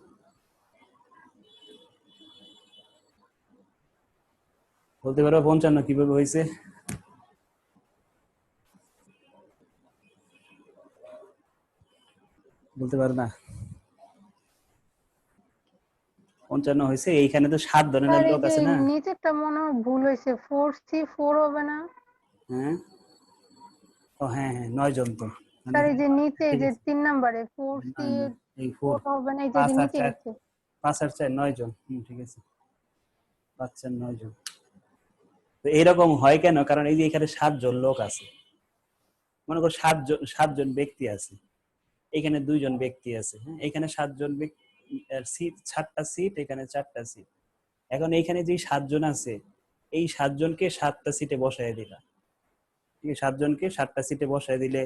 বলতে পারবা 55 কিভাবে হয়েছে? বলতে পারো না? 55 হয়েছে এইখানে তো 7 ধরনের স্যার এই লোক যে আছে না? নিচেরটা মনে হয় ভুল হয়েছে, 4C4 হবে না? হ্যাঁ, ও হ্যাঁ 9 জন তো মানে স্যার এই যে নিচে এই ঠিক যে আছে 3 নম্বরে না, না, এই 4C4 4 হবে না, এই যে 5 আর নিচে 4 নিচে 5 আর 4 9 জন। ঠিক আছে 5 4 9 জন। তো এইরকম হয় কেন? কারণ এই যে এখানে 7 জন লোক আছে, মনে করো 7 জন ব্যক্তি আছে, এখানে 2 জন ব্যক্তি আছে, হ্যাঁ এখানে 7 জন ব্যক্তি, সিট 7টা সিট, এখানে 4টা সিট। এখন এইখানে যে 7 জন আছে এই 7 জনকে 7টা সিটে বসায় দিলাম, ঠিক আছে 7 জনকে 7টা সিটে বসায় দিলে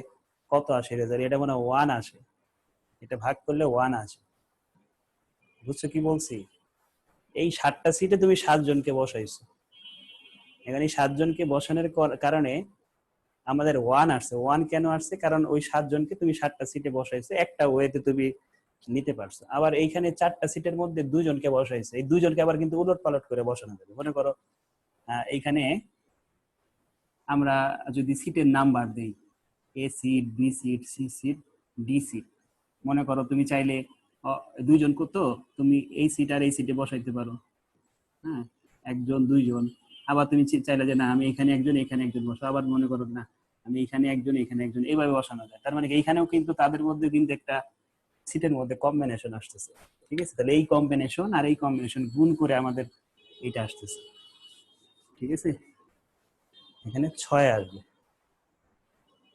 কত আসে রেজাল্ট? এটা মনে হয় 1 আসে, এটা ভাগ করলে 1 আসে। বুঝছো কি বলছি? এই 7টা সিটে তুমি 7 জনকে বসাইছো, এখানে 7 জনকে বসানোর কারণে আমাদের 1 আসছে। 1 কেন আসছে? কারণ ওই 7 জনকে তুমি 7টা সিটে বসাইছো, একটা ওয়েতে তুমি নিতে পারছো। আবার এইখানে 4টা সিটের মধ্যে 2 জনকে বসাইছো, এই 2 জনকে আবার কিন্তু উলট পালট করে বসানো যাবে। মনে করো এইখানে আমরা যদি সিটের নাম্বার দেই A seat, B seat, C seat, D seat, মনে করো তুমি চাইলে 2 জন কত তুমি এই সিট আর এই সিটে বসাইতে পারো, হ্যাঁ 1 জন 2 জন। আবার তুমি চাইলে যে না আমি এখানে একজন এখানে একজন বসো, আবার মনে করো না আমি এখানে একজন এখানে একজন, এইভাবে বসানো যায়। তার মানে এইখানেও কিন্তু তাদের মধ্যে কিন্তু একটা সিটের মধ্যে কম্বিনেশন আসতেছে, ঠিক আছে? তাহলে এই কম্বিনেশন আর এই কম্বিনেশন গুণ করে আমাদের এটা আসতেছে, ঠিক আছে? এখানে 6 আসবে।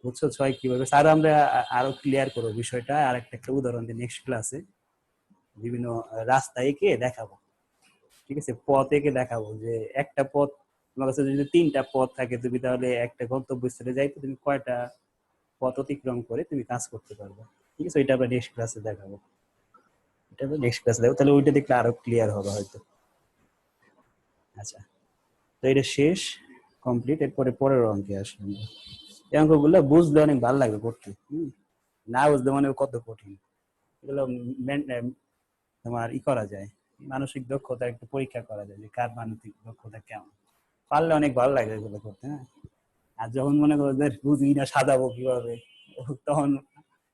বুঝছো 6 কিভাবে? স্যার আমরা আরো ক্লিয়ার করবো বিষয়টা আর একটা উদাহরণ দিয়ে নেক্সট ক্লাসে বিভিন্ন রাস্তা এঁকে দেখাবো, ঠিক আছে? পথ এঁকে দেখাবো যে একটা পথ তোমার কাছে যদি 3টা পথ থাকে, তুমি তাহলে একটা গন্তব্যস্থলে যাইতে তুমি কয়টা পথ অতিক্রম করে তুমি কাজ করতে পারবে, ঠিক আছে? এটা আমরা নেক্সট ক্লাসে দেখাবো, এটা আমরা নেক্সট ক্লাসে দেখাবো, তাহলে ওইটা দেখলে আরো ক্লিয়ার হবে হয়তো। আচ্ছা, তো এটা শেষ, কমপ্লিট। এরপরে পরের অঙ্কে আসলাম। এই অঙ্কগুলো বুঝলে অনেক ভালো লাগবে করতে, না বুঝলে মনে হয় কত কঠিন। এগুলো তোমার করা যায়, মানসিক দক্ষতা একটু পরীক্ষা করা যায় যে কার মানসিক দক্ষতা কেমন। পারলে অনেক ভালো লাগে এগুলো করতে, হ্যাঁ। আর যখন মনে করো যে বুঝি না সাজাবো কিভাবে, তখন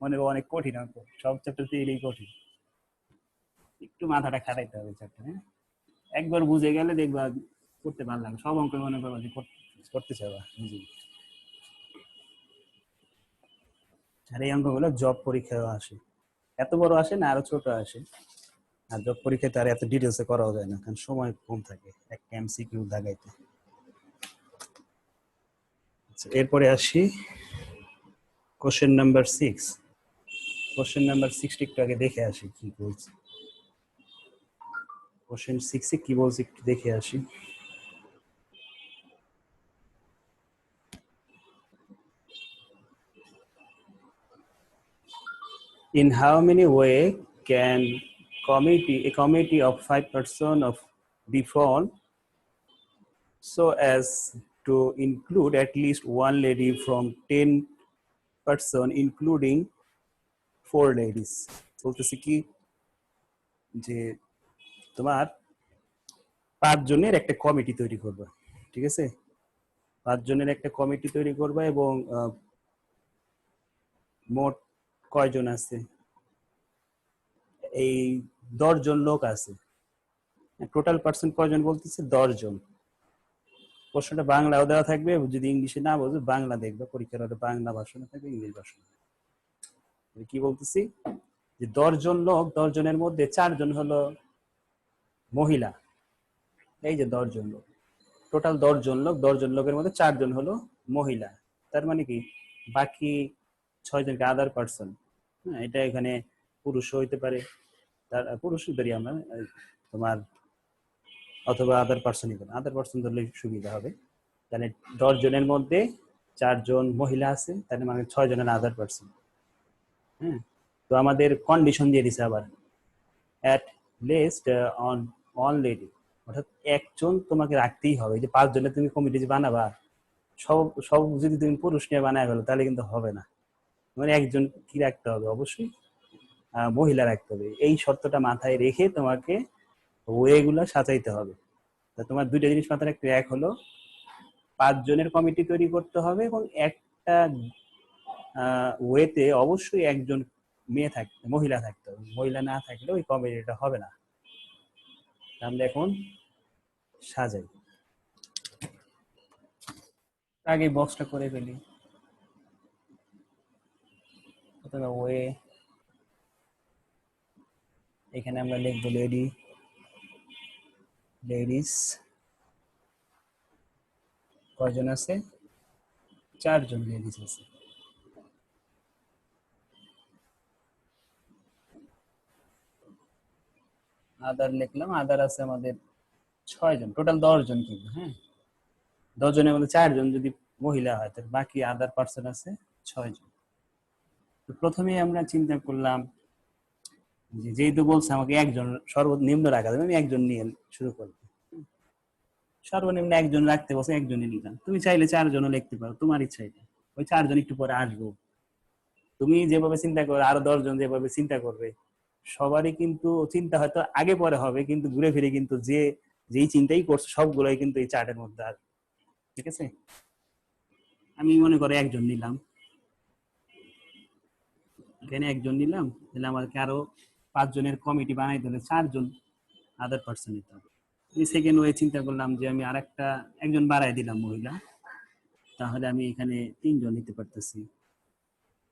মনে করো অনেক কঠিন অঙ্ক, সব চ্যাপ্টার এটাই কঠিন, একটু মাথাটা খাটাইতে হবে চ্যাপ্টার, হ্যাঁ। একবার বুঝে গেলে দেখবা করতে ভালো লাগে, সব অঙ্ক মনে করো যে করতে চাবা বুঝি। আর এই অঙ্কগুলো জব পরীক্ষায় আসে, এত বড় আসে না, আরো ছোট আসে। আর জব পরীক্ষায় তার এত ডিটেলসে করাও যায় না, কারণ সময় কম থাকে একটা এমসিকিউ দাগাইতে। এরপরে আসি কোশ্চেন নাম্বার 6। কোশ্চেন নাম্বার 6 একটু আগে দেখে আসি কি বলছে। কোশ্চেন 6 কি বলছে একটু দেখে আসি। In how many way can a committee of 5 persons of be formed so as to include at least one lady from 10 person including 4 ladies? বলতেছে কি যে তোমার 5 জনের একটা কমিটি তৈরি করবে, ঠিক আছে? 5 জনের একটা কমিটি তৈরি করবে এবং মোট কয়জন আছে? এই 10 জন লোক আছে। টোটাল পার্সন কয়জন বলতেছে? 10 জন। প্রশ্নটা বাংলাও দেওয়া থাকবে, যদি ইংলিশে না বোঝো বাংলা দেখবে, পরীক্ষার হলে বাংলা ভাষণে থাকবে, ইংলিশ ভাষণ। কি বলতেছি যে 10 জন লোক, 10 জনের মধ্যে 4 জন হলো মহিলা, এই যে 10 জন লোক, টোটাল 10 জন লোক, 10 জন লোকের মধ্যে 4 জন হলো মহিলা। তার মানে কি বাকি 6 জনকে আদার পার্সন। হ্যাঁ, এটা এখানে পুরুষ হইতে পারে, তার পুরুষই ধরি আমরা, তোমার অথবা আদার পার্সন ধরে, আদার পার্সন ধরলে সুবিধা হবে। তাহলে 10 জনের মধ্যে 4 জন মহিলা আছে, তাহলে মানে 6 জনের আদার পার্সন। হ্যাঁ, তো আমাদের কন্ডিশন দিয়ে দিছে আবার at least on on lady, অর্থাৎ একজন তোমাকে রাখতেই হবে। এই যে 5 জনের তুমি কমিটি যে বানাবা, সব সব যদি তুমি পুরুষ নিয়ে বানায় ফেলো তাহলে কিন্তু হবে না। মানে একজন কি রাখতে হবে, অবশ্যই মহিলা রাখতে হবে। এই শর্তটা মাথায় রেখে তোমাকে ওয়েগুলা সাজাইতে হবে। তা তোমার দুইটা জিনিস মাথায় রাখতে, এক হলো 5 জনের কমিটি তৈরি করতে হবে এবং একটা ওয়েতে অবশ্যই একজন মেয়ে থাকতে, মহিলা থাকতে হবে। মহিলা না থাকলে ওই কমিটিটা হবে না। আমরা এখন সাজাই, আগে বক্সটা করে ফেলি। প্রথমে ওয়ে, এখানে আমরা লিখবো লেডি, লেডিস। কয়জন আছে? 4 জন লেডিস আছে। আদার লিখলাম, আদার আছে আমাদের 6 জন, টোটাল 10 জন কিন্তু। হ্যাঁ, 10 জনের মধ্যে 4 জন যদি মহিলা হয়, তাহলে বাকি আদার পার্সন আছে 6 জন। তো প্রথমে আমরা চিন্তা করলাম যে যেহেতু বলছে আমাকে একজন সর্বনিম্ন রাখা যাবে, আমি একজন নিয়ে শুরু করবো। সর্বনিম্ন একজন রাখতে বসে একজনই নিলাম। তুমি চাইলে 4জনও লিখতে পারো, তোমার ইচ্ছা। এটা ওই 4জন একটু পরে আসবো। তুমি যেভাবে চিন্তা করো, আরো 10 জন যেভাবে চিন্তা করবে, সবারই কিন্তু চিন্তা হয়তো আগে পরে হবে, কিন্তু ঘুরে ফিরে কিন্তু যেই চিন্তাই করছে সবগুলোই কিন্তু এই চার্টের মধ্যে আসবে। ঠিক আছে, আমি মনে করো একজন নিলাম, এখানে একজন নিলাম, তাহলে আমাকে আরো 5 জনের কমিটি বানাই দিলে 4 জন আদার পার্সন নিতে হবে। আমি সেকেন্ড ওয়ে চিন্তা করলাম যে আমি আরেকটা একজন বাড়াই দিলাম মহিলা, তাহলে আমি এখানে 3 জন নিতে পারতেছি।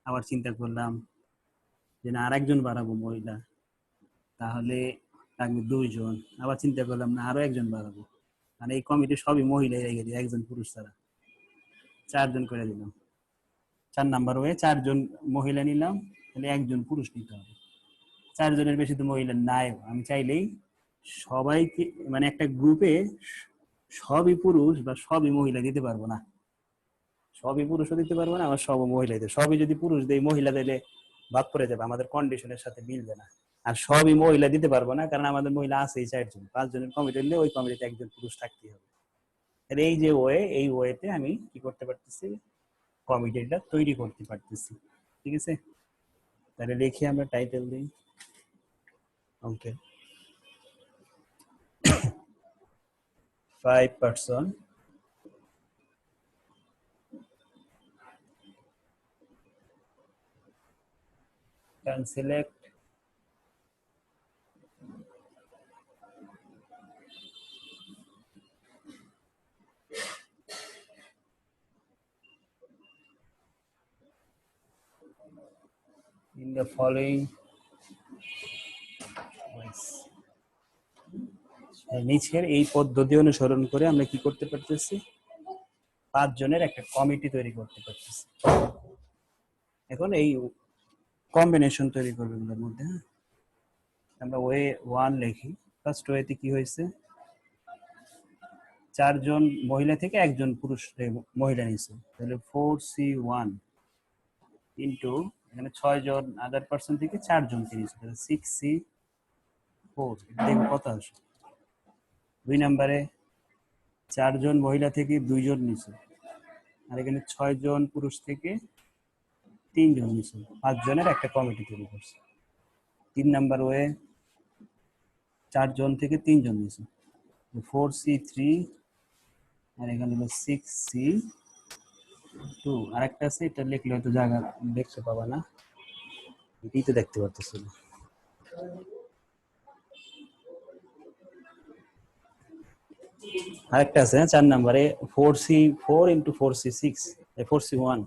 আবার চিন্তা করলাম যে না, আরেকজন বাড়াবো মহিলা, তাহলে লাগবে 2 জন। আবার চিন্তা করলাম না, আরো একজন বাড়াবো, মানে এই কমিটি সবই মহিলাই রেখে দিই, একজন পুরুষ ছাড়া। 4 জন করে দিলাম। 4 নাম্বার ওয়ে 4 জন মহিলা নিলাম, তাহলে একজন পুরুষ নিতে হবে। 4 জনের বেশি তো মহিলা নাই, আমি চাইলেই সবাইকে, মানে একটা গ্রুপে সবই পুরুষ বা সবই মহিলা দিতে পারবো না। সবই পুরুষও দিতে পারবো না, আবার সব মহিলা দিতে, সবই যদি পুরুষ দেয় মহিলা দিলে বাদ পড়ে যাবে, আমাদের কন্ডিশনের সাথে মিলবে না। আর সবই মহিলা দিতে পারবো না, কারণ আমাদের মহিলা আছেই 4 জন। 5 জনের কমিটি নিলে ওই কমিটিতে একজন পুরুষ থাকতেই হবে। এই যে ওয়ে, এই ওয়েতে আমি কি করতে পারতেছি, কমিটিটা তৈরি করতে পারতেছি। ঠিক আছে, তাহলে লিখি আমরা টাইটেল দিই ওকে 5 person can select in the following ways. নিচের এই পদ্ধতি অনুসরণ করে আমরা কি করতে পারতেছি, 5 জনের একটা কমিটি তৈরি করতে পারতেছি। এখন এই কম্বিনেশন তৈরি করবে এগুলোর মধ্যে। হ্যাঁ, আমরা ওয়ে 1 লিখি। ফার্স্ট ওয়েতে কি হয়েছে, 4 জন মহিলা থেকে একজন পুরুষ মহিলা নিয়েছে, তাহলে 4C1 ইন্টু এখানে 6 জন আদার পার্সন থেকে 4 জনকে নিয়েছে, তাহলে 6C4। দেখো কত আসে। 2 নাম্বারে 4 জন মহিলা থেকে 2 জন নিয়েছে, আর এখানে 6 জন পুরুষ থেকে 3 জন নিয়েছে, 5 জনের একটা কমিটি তৈরি করছে। 3 নাম্বার ওয়ে 4 জন থেকে 3 জন নিয়েছে, 4C3, আর এখানে হলো 6C2। আরেকটা আছে, এটা লিখলে হয়তো জায়গা দেখতে পাবা না, এটাই তো দেখতে পারতেছিল। আরেকটা আছে 4 নাম্বারে 4C4 into 4C6, 4C1।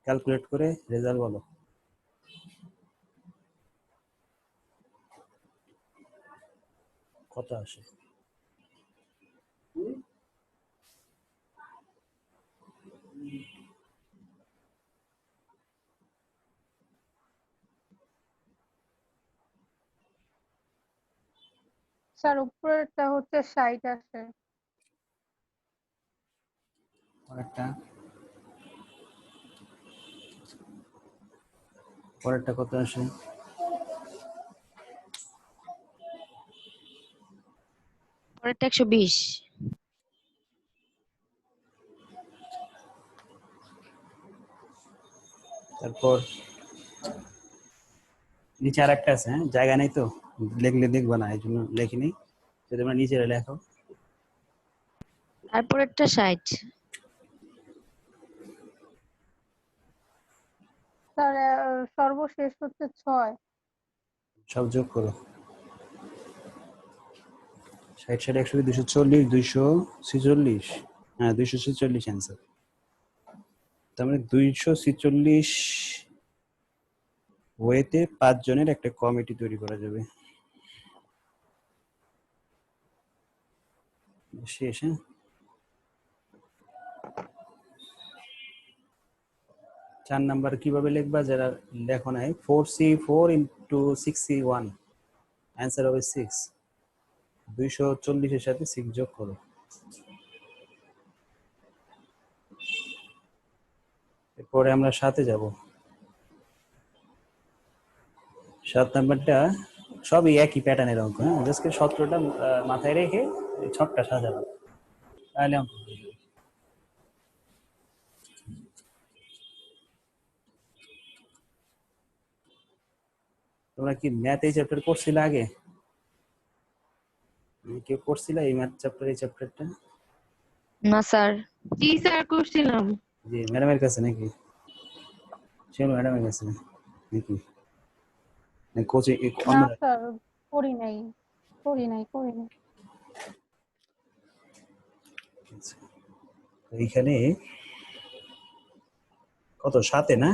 Calculate করে রেজাল্ট বলো। কত আসে? স্যার উপরেরটা হচ্ছে 60 আসে। পরেরটা কত আসে? পরেরটা 120। তারপর নিচে আর একটা আছে, হ্যাঁ জায়গা নেই তো, লিখলে দেখবো না, এই জন্য লেখিনি। যদি তোমরা নিচে লেখো। তারপরেরটা 60। স্যার সর্বশেষ হচ্ছে 6। সব যোগ করো। 60 60 120 240 246। হ্যাঁ 246 অ্যান্সার। তার মানে 246 ওয়েতে 5 জনের একটা কমিটি তৈরি করা যাবে। শেষ, হ্যাঁ। চার নাম্বার কিভাবে লিখবা যারা লেখো নাই? 4C4 into 6C1, অ্যান্সার হবে 6। 240 এর সাথে 6 যোগ করো। এরপরে আমরা 7-এ যাব। 7 নাম্বারটা সবই একই প্যাটার্নের অঙ্ক, হ্যাঁ, জাস্ট 17টা মাথায় রেখে ছকটা সাজানো, তাহলে অঙ্ক হয়ে যাবে। তোমরা কি ম্যাথ এই চ্যাপ্টার করছিলে আগে? কেউ করছিল এই ম্যাথ চ্যাপ্টার, এই চ্যাপ্টারটা? না স্যার। জি স্যার করছিলাম। জি, ম্যাডামের কাছে নাকি? শিমুল ম্যাডামের কাছে নাকি? না কোচিং না অন্য? স্যার করি নাই করি নাই করি নাই। এইখানে কত 7-এ না?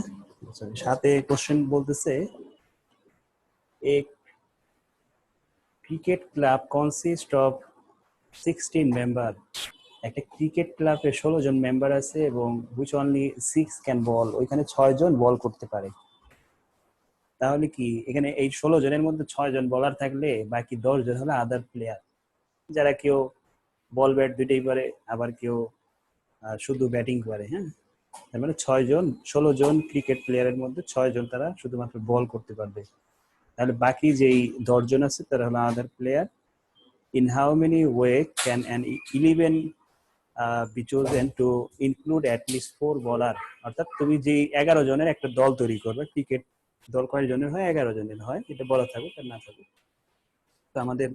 সরি 7-এ কোশ্চেন বলতেছে এক cricket club consist of 16 member. একটা ক্রিকেট ক্লাবে 16 জন মেম্বার আছে এবং হুইচ অনলি 6 ক্যান বল, ওইখানে 6 জন বল করতে পারে। তাহলে কি এখানে এই 16 জনের মধ্যে 6 জন বলার থাকলে বাকি 10 জন হলো আদার প্লেয়ার, যারা কেউ বল ব্যাট দুইটাই পারে, আবার কেউ শুধু ব্যাটিং করে, হ্যাঁ। তার মানে 16 জন ক্রিকেট প্লেয়ারের মধ্যে 6 জন তারা শুধুমাত্র বল করতে পারবে। তাহলে বাকি যেই 10 জন আছে তারা হলো আদার player. In how many way can an 11 be chosen to include at least 4 bowler? অর্থাৎ তুমি যে 11 জনের একটা দল তৈরি করবে, ক্রিকেট দল কয় জনের হয়? 11 জনের হয়, এটা বলা থাকুক আর না থাকুক। তো আমাদের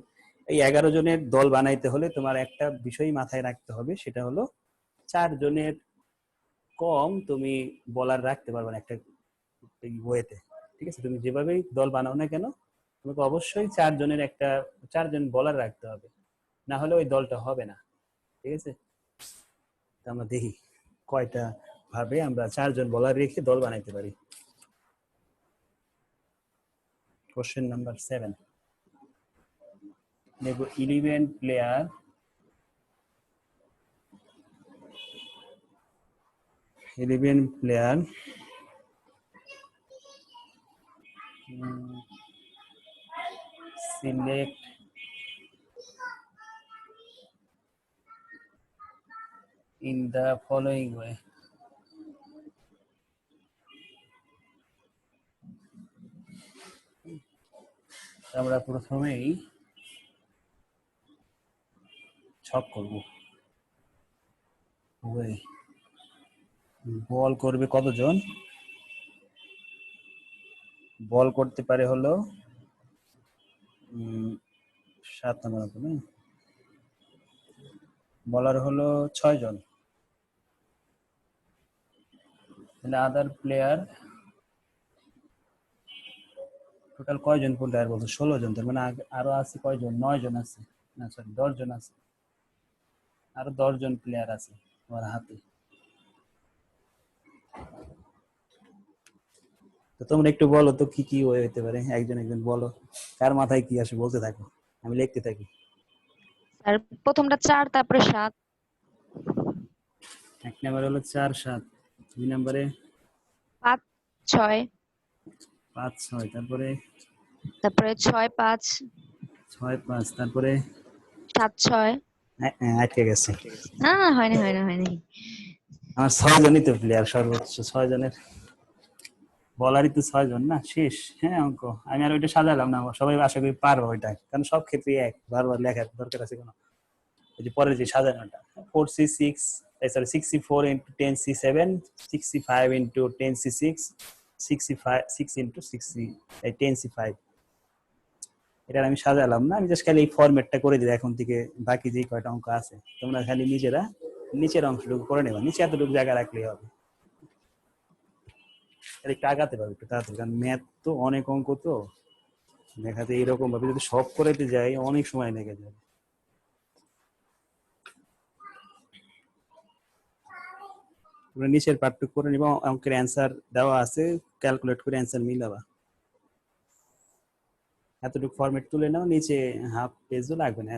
এই 11 জনের দল বানাইতে হলে তোমার একটা বিষয় মাথায় রাখতে হবে, সেটা হলো 4 জনের কম তুমি বলার রাখতে পারবে না একটা ওয়েতে, ঠিক আছে? তুমি যেভাবেই দল বানাও না কেন, তোমাকে অবশ্যই 4 জনের একটা 4 জন বলার রাখতে হবে, না হলে ওই দলটা হবে না, ঠিক আছে? আমরা দেখি কয়টা ভাবে আমরা 4 জন বলার রেখে দল বানাইতে পারি। কোশ্চেন নাম্বার 7 দেখো 11 player select in the following way. আমরা প্রথমেই ছক করব। বল করবে কতজন? বল করতে পারে হলো 7 নাম্বার হবে না, বলার হলো 6 জন। তাহলে আদার প্লেয়ার টোটাল কয়জন প্লেয়ার বলতো? 16 জন। তার মানে আরো আছে কয়জন? 9 জন আছে, না সরি 10 জন আছে, আরো 10 জন প্লেয়ার আছে আমার হাতে। তো তোমরা একটু বলো তো কি কি হয়ে হতে পারে, একজন একজন বলো, কার মাথায় কি আসে বলতে থাকো, আমি লিখতে থাকি। আর প্রথমটা 4 তারপরে 7 এক নম্বরে হলো 4 7, দুই নম্বরে 5 6 5 6, তারপরে তারপরে 6 5 6 5, তারপরে 7 6 আটকে গেছে। না হয়নি আমার 6 জনই তো প্লেয়ার, সর্বোচ্চ 6 জনের বলারই তো 6 জন না, শেষ। হ্যাঁ অঙ্ক আমি আর ওইটা সাজালাম না, সবাই আশা করি পারবো ওইটা, কারণ সব ক্ষেত্রে এক, বারবার লেখার দরকার আছে কোনো? ওই যে পরের যে সাজানোটা 4c6, sorry 64 into 10c7, 65 into 10c6, 65 6 into 60 10c5, এটা আমি সাজালাম না, আমি জাস্ট খালি এই ফরম্যাটটা করে দিই এখন থেকে। বাকি যে কয়টা অঙ্ক আছে তোমরা খালি নিজেরা নিচের অংশটুকু করে নেবা, নিচে এতটুকু জায়গা রাখলেই হবে। একটু আগাতে পারবে একটু তাড়াতাড়ি, কারণ ম্যাথ তো অনেক অঙ্ক, তো দেখাতে এরকম ভাবে যদি সব করাতে যাই অনেক সময় লেগে যাবে। তোমরা নিচের পার্টটুকু করে নিবা, অঙ্কের অ্যান্সার দেওয়া আছে, ক্যালকুলেট করে অ্যান্সার মিলাবা। এতটুকু ফরম্যাট তুলে নাও, নিচে হাফ পেজও লাগবে না,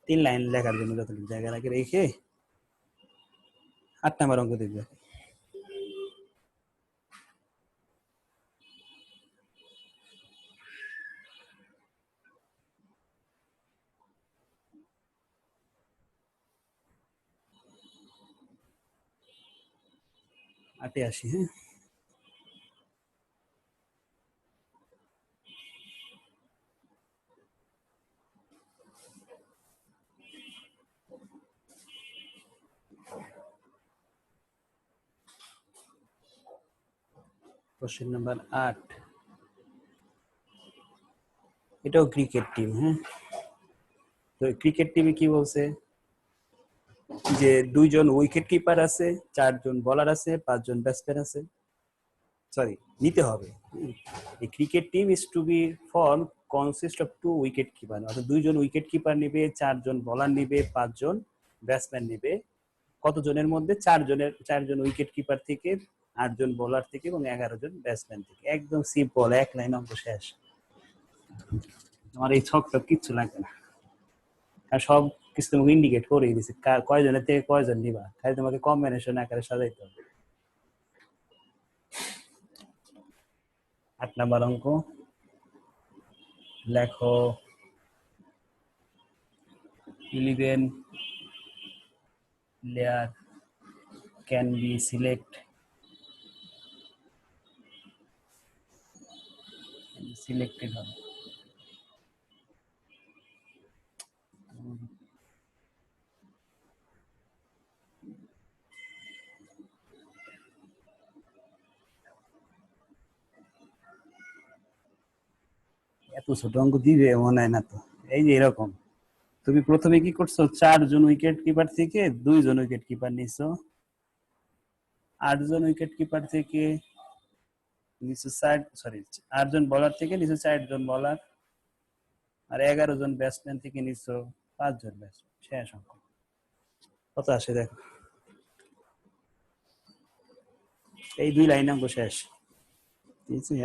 3 লাইন লেখার জন্য যতটুকু জায়গা রাখে রেখে 8 নাম্বার অঙ্ক দেখবে। আটে আসি। হ্যাঁ, কোশ্চেন নাম্বার 8, এটাও ক্রিকেট টিম। হ্যাঁ, তো ক্রিকেট টিমে কি বলছে যে 2 জন উইকেট কিপার আছে, 4 জন বোলার আছে, 5 জন ব্যাটসম্যান আছে। সরি, নিতে হবে। এই cricket team is to be form consist of 2 wicket keeper, অর্থাৎ 2 জন উইকেট কিপার নিবে, 4 জন বোলার নিবে, 5 জন ব্যাটসম্যান নিবে। কত জনের মধ্যে? 4 জন উইকেট কিপার থেকে, 8 জন বোলার থেকে এবং 11 জন ব্যাটসম্যান থেকে। একদম সিম্পল, এক লাইন অঙ্ক শেষ। আমার এই ছকটা কিচ্ছু লাগবে না, আর সব কিছু তোমাকে ইন্ডিকেট করে দিচ্ছে কয়জনের থেকে কয়জন নিবা, খালি তোমাকে কম্বিনেশন আকারে সাজাইতে হবে। 8 নাম্বার অঙ্ক, লেখো 11 প্লেয়ার ক্যান বি সিলেক্টেড হবে। এত ছোট অঙ্ক দিবে মনে হয় না তো। এই যে এরকম, তুমি প্রথমে কি করছো, 4 জন উইকেট কিপার থেকে 2 জন উইকেট কিপার নিছো, 8 জন উইকেট কিপার থেকে নিচে 8 জন বোলার থেকে নিচে 4 জন বোলার, আর 11 জন ব্যাটসম্যান থেকে নিচো 5 জন ব্যাটসম্যান। শেষ অঙ্ক। কত আসে দেখো, এই 2 লাইন অঙ্ক শেষ।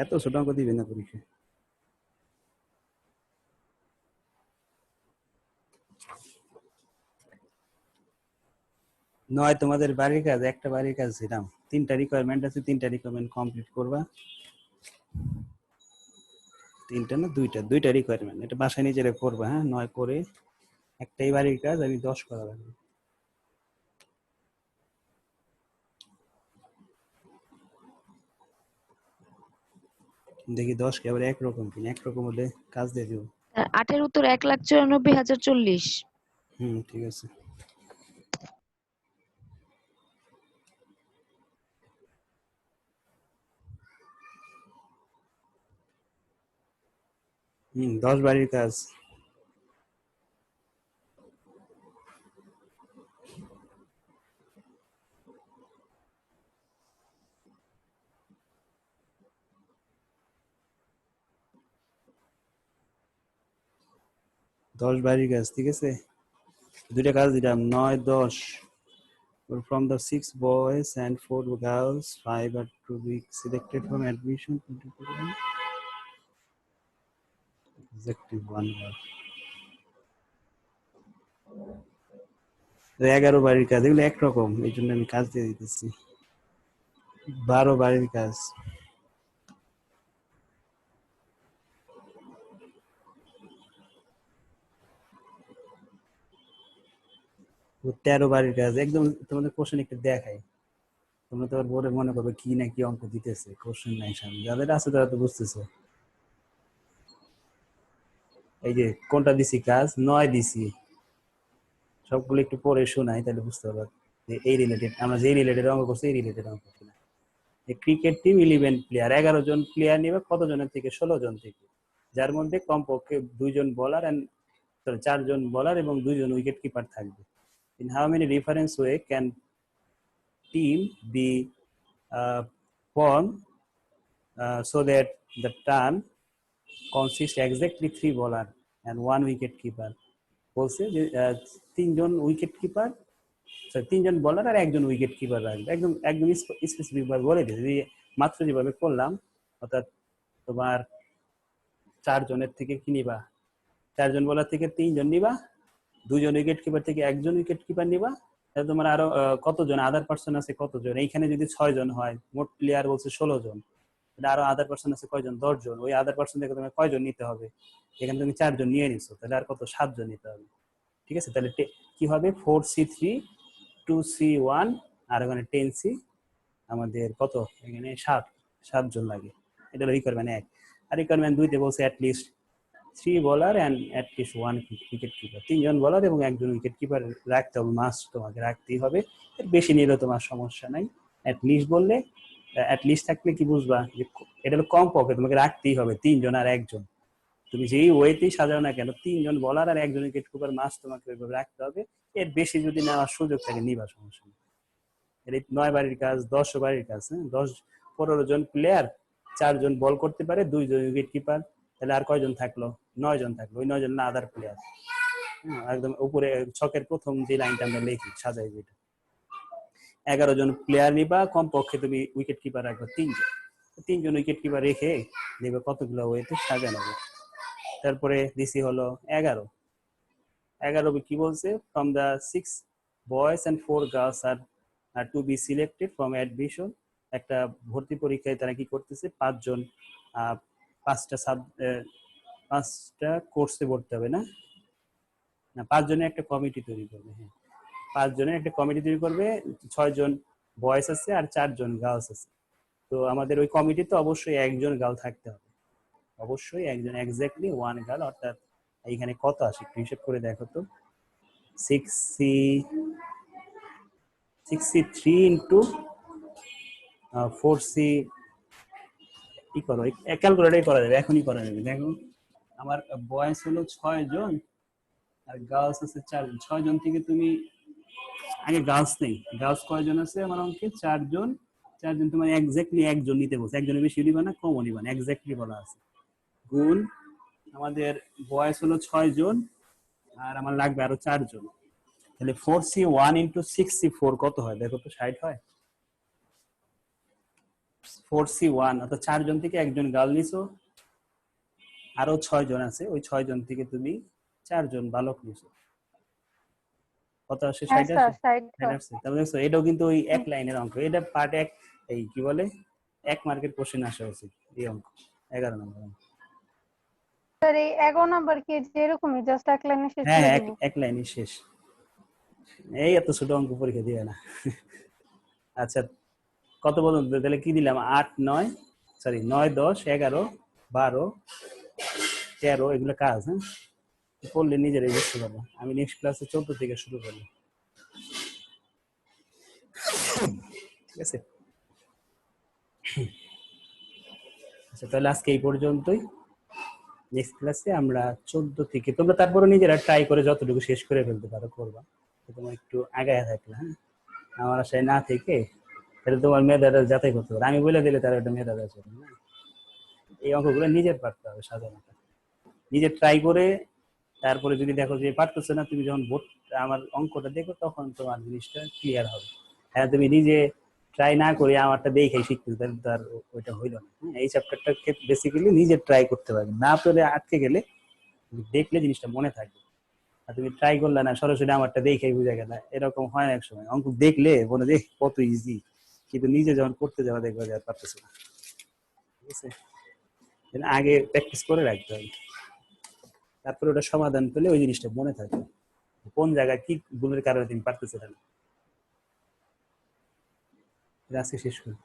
এত ছোট অঙ্ক দিবে না পরীক্ষায়। নয় তোমাদের বাড়ির কাজ, একটা বাড়ির কাজ দিলাম, 3টা রিকোয়ারমেন্ট আছে, 3টা রিকোয়ারমেন্ট কমপ্লিট করবা। 3টা না 2টা রিকোয়ারমেন্ট, এটা বাসায় নিজেরা করবা। হ্যাঁ, 9 করে একটাই বাড়ির কাজ, আমি 10 করা লাগবে। দেখি 10 কে আবার একরকম কিনা, একরকম হলে কাজ দিয়ে দিব। 8 এর উত্তর 1,94,040। ঠিক আছে। হুম, 10 বাড়ির কাজ। দশ বাড়ির কাজ, ঠিক আছে। 2টা কাজ দিলাম, 9 10। From the 6 boys and 4 girls, 5 are to be selected from admission. Exactly 1 word. 11 বাড়ির কাজ এগুলো একরকম, এই জন্য আমি কাজ দিয়ে দিতেছি। 12 বাড়ির কাজ, 13 বাড়ির কাজ একদম তোমাদের কোশ্চেন একটু দেখাই, তোমরা তো আর বোর্ডে মনে করবে কি না কি অঙ্ক দিতেছে, কোশ্চেন নাই সামনে, যাদের আছে তারা তো বুঝতেছো। এই যে কোনটা দিছি কাজ, 9 দিছি, সবগুলো একটু পরে শোনাই তাহলে বুঝতে পারবে যে এই রিলেটেড, আমরা যে রিলেটেড অঙ্ক করছি এই রিলেটেড অঙ্ক কিনা। ক্রিকেট টিম 11 প্লেয়ার, 11 জন প্লেয়ার নেবে কতজনের থেকে, 16 জন থেকে, যার মধ্যে কমপক্ষে 2 জন বোলার এন্ড 4 জন বোলার এবং 2 জন উইকেট কিপার থাকবে। In how many difference way can team be formed so that the team consists exactly 3 bowler and 1 wicket keeper। বলছে যে 3 জন উইকেট কিপার, সরি 3 জন বোলার আর 1 জন উইকেট কিপার রাখবে, একদম একদম স্পেসিফিক ভাবে বলে দিয়েছে যে মাত্র যেভাবে করলাম, অর্থাৎ তোমার 4 জনের থেকে কি নিবা, 4 জন বোলার থেকে 3 জন নিবা, 2 জন উইকেট কিপার থেকে 1 জন উইকেট কিপার নিবা, তাহলে তোমার আরো কতজন আদার পার্সন আছে, কতজন, এইখানে যদি 6 জন হয়, মোট প্লেয়ার বলছে 16 জন, আরো আদার পার্সন আছে কয়জন, 10 জন, ওই আদার পার্সন থেকে তোমার কয়জন নিতে হবে, এখানে তুমি 4 জন নিয়ে নিছো, তাহলে আর কত, 7 জন নিতে হবে। ঠিক আছে, তাহলে কি হবে 4C3 2C1 আর এখানে 10C, আমাদের কত এখানে 7 জন লাগে, এটা হলো রিকোয়ারমেন্ট 1। আর রিকোয়ারমেন্ট 2 তে বলছে at least 3 bowler and at least 1 wicket keeper, 3 জন বোলার এবং 1 জন উইকেট কিপার রাখতে হবে, মাস্ট তোমাকে রাখতেই হবে, এর বেশি নিলেও তোমার সমস্যা নাই। অ্যাট লিস্ট বললে, অ্যাট লিস্ট থাকলে কি বুঝবা যে এটা হলো কম পক্ষে তোমাকে রাখতেই হবে 3 জন আর 1 জন, তুমি যেই ওয়েতেই সাজাও না কেন 3 জন বোলার আর 1 জন উইকেট কিপার মাস্ট তোমাকে ওইভাবে রাখতে হবে, এর বেশি যদি নেওয়ার সুযোগ থাকে নিবা, সমস্যা নেই। এর 9 বাড়ির কাজ, 10 বাড়ির কাজ, 10-15 জন প্লেয়ার, 4 জন বল করতে পারে, 2 জন উইকেট কিপার, তাহলে আর কয়জন থাকলো, 9 জন থাকলো, ওই 9 জন না আদার প্লেয়ার। একদম উপরে ছকের প্রথম যে লাইনটা আমরা লিখি সাজাই, যেটা 11 জন প্লেয়ার নিবা, কমপক্ষে তুমি উইকেট কিপার রাখবে 3 জন, 3 জন উইকেট কিপার রেখে নেবে কতগুলো ওয়েতে সাজানো হবে। তারপরে দিসি হলো 11 কি বলছে, from the 6 boys and 4 girls are to be selected from admission, একটা ভর্তি পরীক্ষায় তারা কি করতেছে 5 জন 5টা কোর্সে ভর্তি হবে, না 5 জনের একটা কমিটি তৈরি করবে, হ্যাঁ 5 জনের একটা কমিটি তৈরি করবে, 6 জন বয়েজ আছে আর 4 জন গার্লস আছে। তো আমাদের ওই কমিটিতে অবশ্যই 1 জন গার্ল থাকতে হবে, অবশ্যই 1 জন, এক্স্যাক্টলি 1 গার্ল, অর্থাৎ এইখানে কত আসে একটু হিসাব করে দেখো তো, 63 ইন্টু 4C, কি করো ক্যালকুলেটারই করা যাবে, এখনই করা যাবে। দেখো আমার বয়স হলো 6 জন আর গার্লস আছে 4 জন, 6 জন থেকে তুমি আগে গার্লস নেই, গার্লস কয়জন আছে আমার অঙ্কে, 4 জন, 4 জন তোমার এক্স্যাক্টলি 1 জন নিতে বলছে, একজনের বেশি নিবা না কমও নিবা না, এক্স্যাক্টলি বলা আছে, গুণ আমাদের বয়স হলো 6 জন আর আমার লাগবে আরো 4 জন, তাহলে 4C1 ইন্টু 6C4 কত হয় দেখো তো, 60 হয়। 4C1 অর্থাৎ 4 জন থেকে 1 জন গার্ল নিছো, আরো 6 জন আছে, ওই 6 জন থেকে তুমি 4 জন বালক নিছো, কত আসে, 60 আসে, 60 আসে। তাহলে দেখছো এটাও কিন্তু ওই এক লাইনের অঙ্ক, এটা পার্ট 1, এই কি বলে 1 মার্কের কোশ্চেন আসা উচিত এই অঙ্ক, 11 নম্বর অঙ্ক। স্যার এই 11 নাম্বার কি এরকমই জাস্ট এক লাইনে শেষ হ্যাঁ করে হ্যাঁ, দেব? এক লাইনই শেষ, এই এত ছোট অঙ্ক পরীক্ষা দিবে না। আচ্ছা কত পর্যন্ত, তাহলে কি দিলাম 8 9 সরি 9 10 11 12 13 এগুলো কাজ, হ্যাঁ পড়লে নিজেরাই বুঝতে পারবো। আমি নেক্সট ক্লাসে 14 থেকে শুরু করবো, ঠিক আছে। আচ্ছা তাহলে আজকে এই পর্যন্তই, নেক্সট ক্লাসে আমরা 14 থেকে, তোমরা তারপরে নিজেরা ট্রাই করে যতটুকু শেষ করে ফেলতে পারো করবা, তোমার একটু আগায় থাকলে, হ্যাঁ আমার আশায় না থেকে তাহলে তোমার মেধাটা যাচাই করতে পারো, আমি বলে দিলে তার একটা মেধা যাচাই হবে না। এই অঙ্কগুলো নিজের পারতে হবে সাধারণত, নিজে ট্রাই করে, তারপরে যদি দেখো যে পারতেছো না, তুমি যখন বোর্ড আমার অঙ্কটা দেখো তখন তোমার জিনিসটা ক্লিয়ার হবে। হ্যাঁ তুমি নিজে ট্রাই না করে আমারটা দেখে শিখতে, তাহলে তার ওইটা হইলো না। এই চ্যাপ্টারটা বেসিক্যালি নিজে ট্রাই করতে পারবে, না পেলে আটকে গেলে দেখলে জিনিসটা মনে থাকবে, আর তুমি ট্রাই করলে না, সরাসরি আমারটা দেখেই বুঝে গেলে, এরকম হয় না। এক সময় অঙ্ক দেখলে মনে দেখ কত ইজি, কিন্তু নিজে যখন করতে যাওয়া দেখবা যে আর পারতেছে না। ঠিক আছে, আগে প্র্যাকটিস করে রাখতে হবে, তারপরে ওটা সমাধান পেলে ওই জিনিসটা মনে থাকে কোন জায়গায় কি ভুলের কারণে তুমি পারতেছিলে না। আজকে শেষ করি।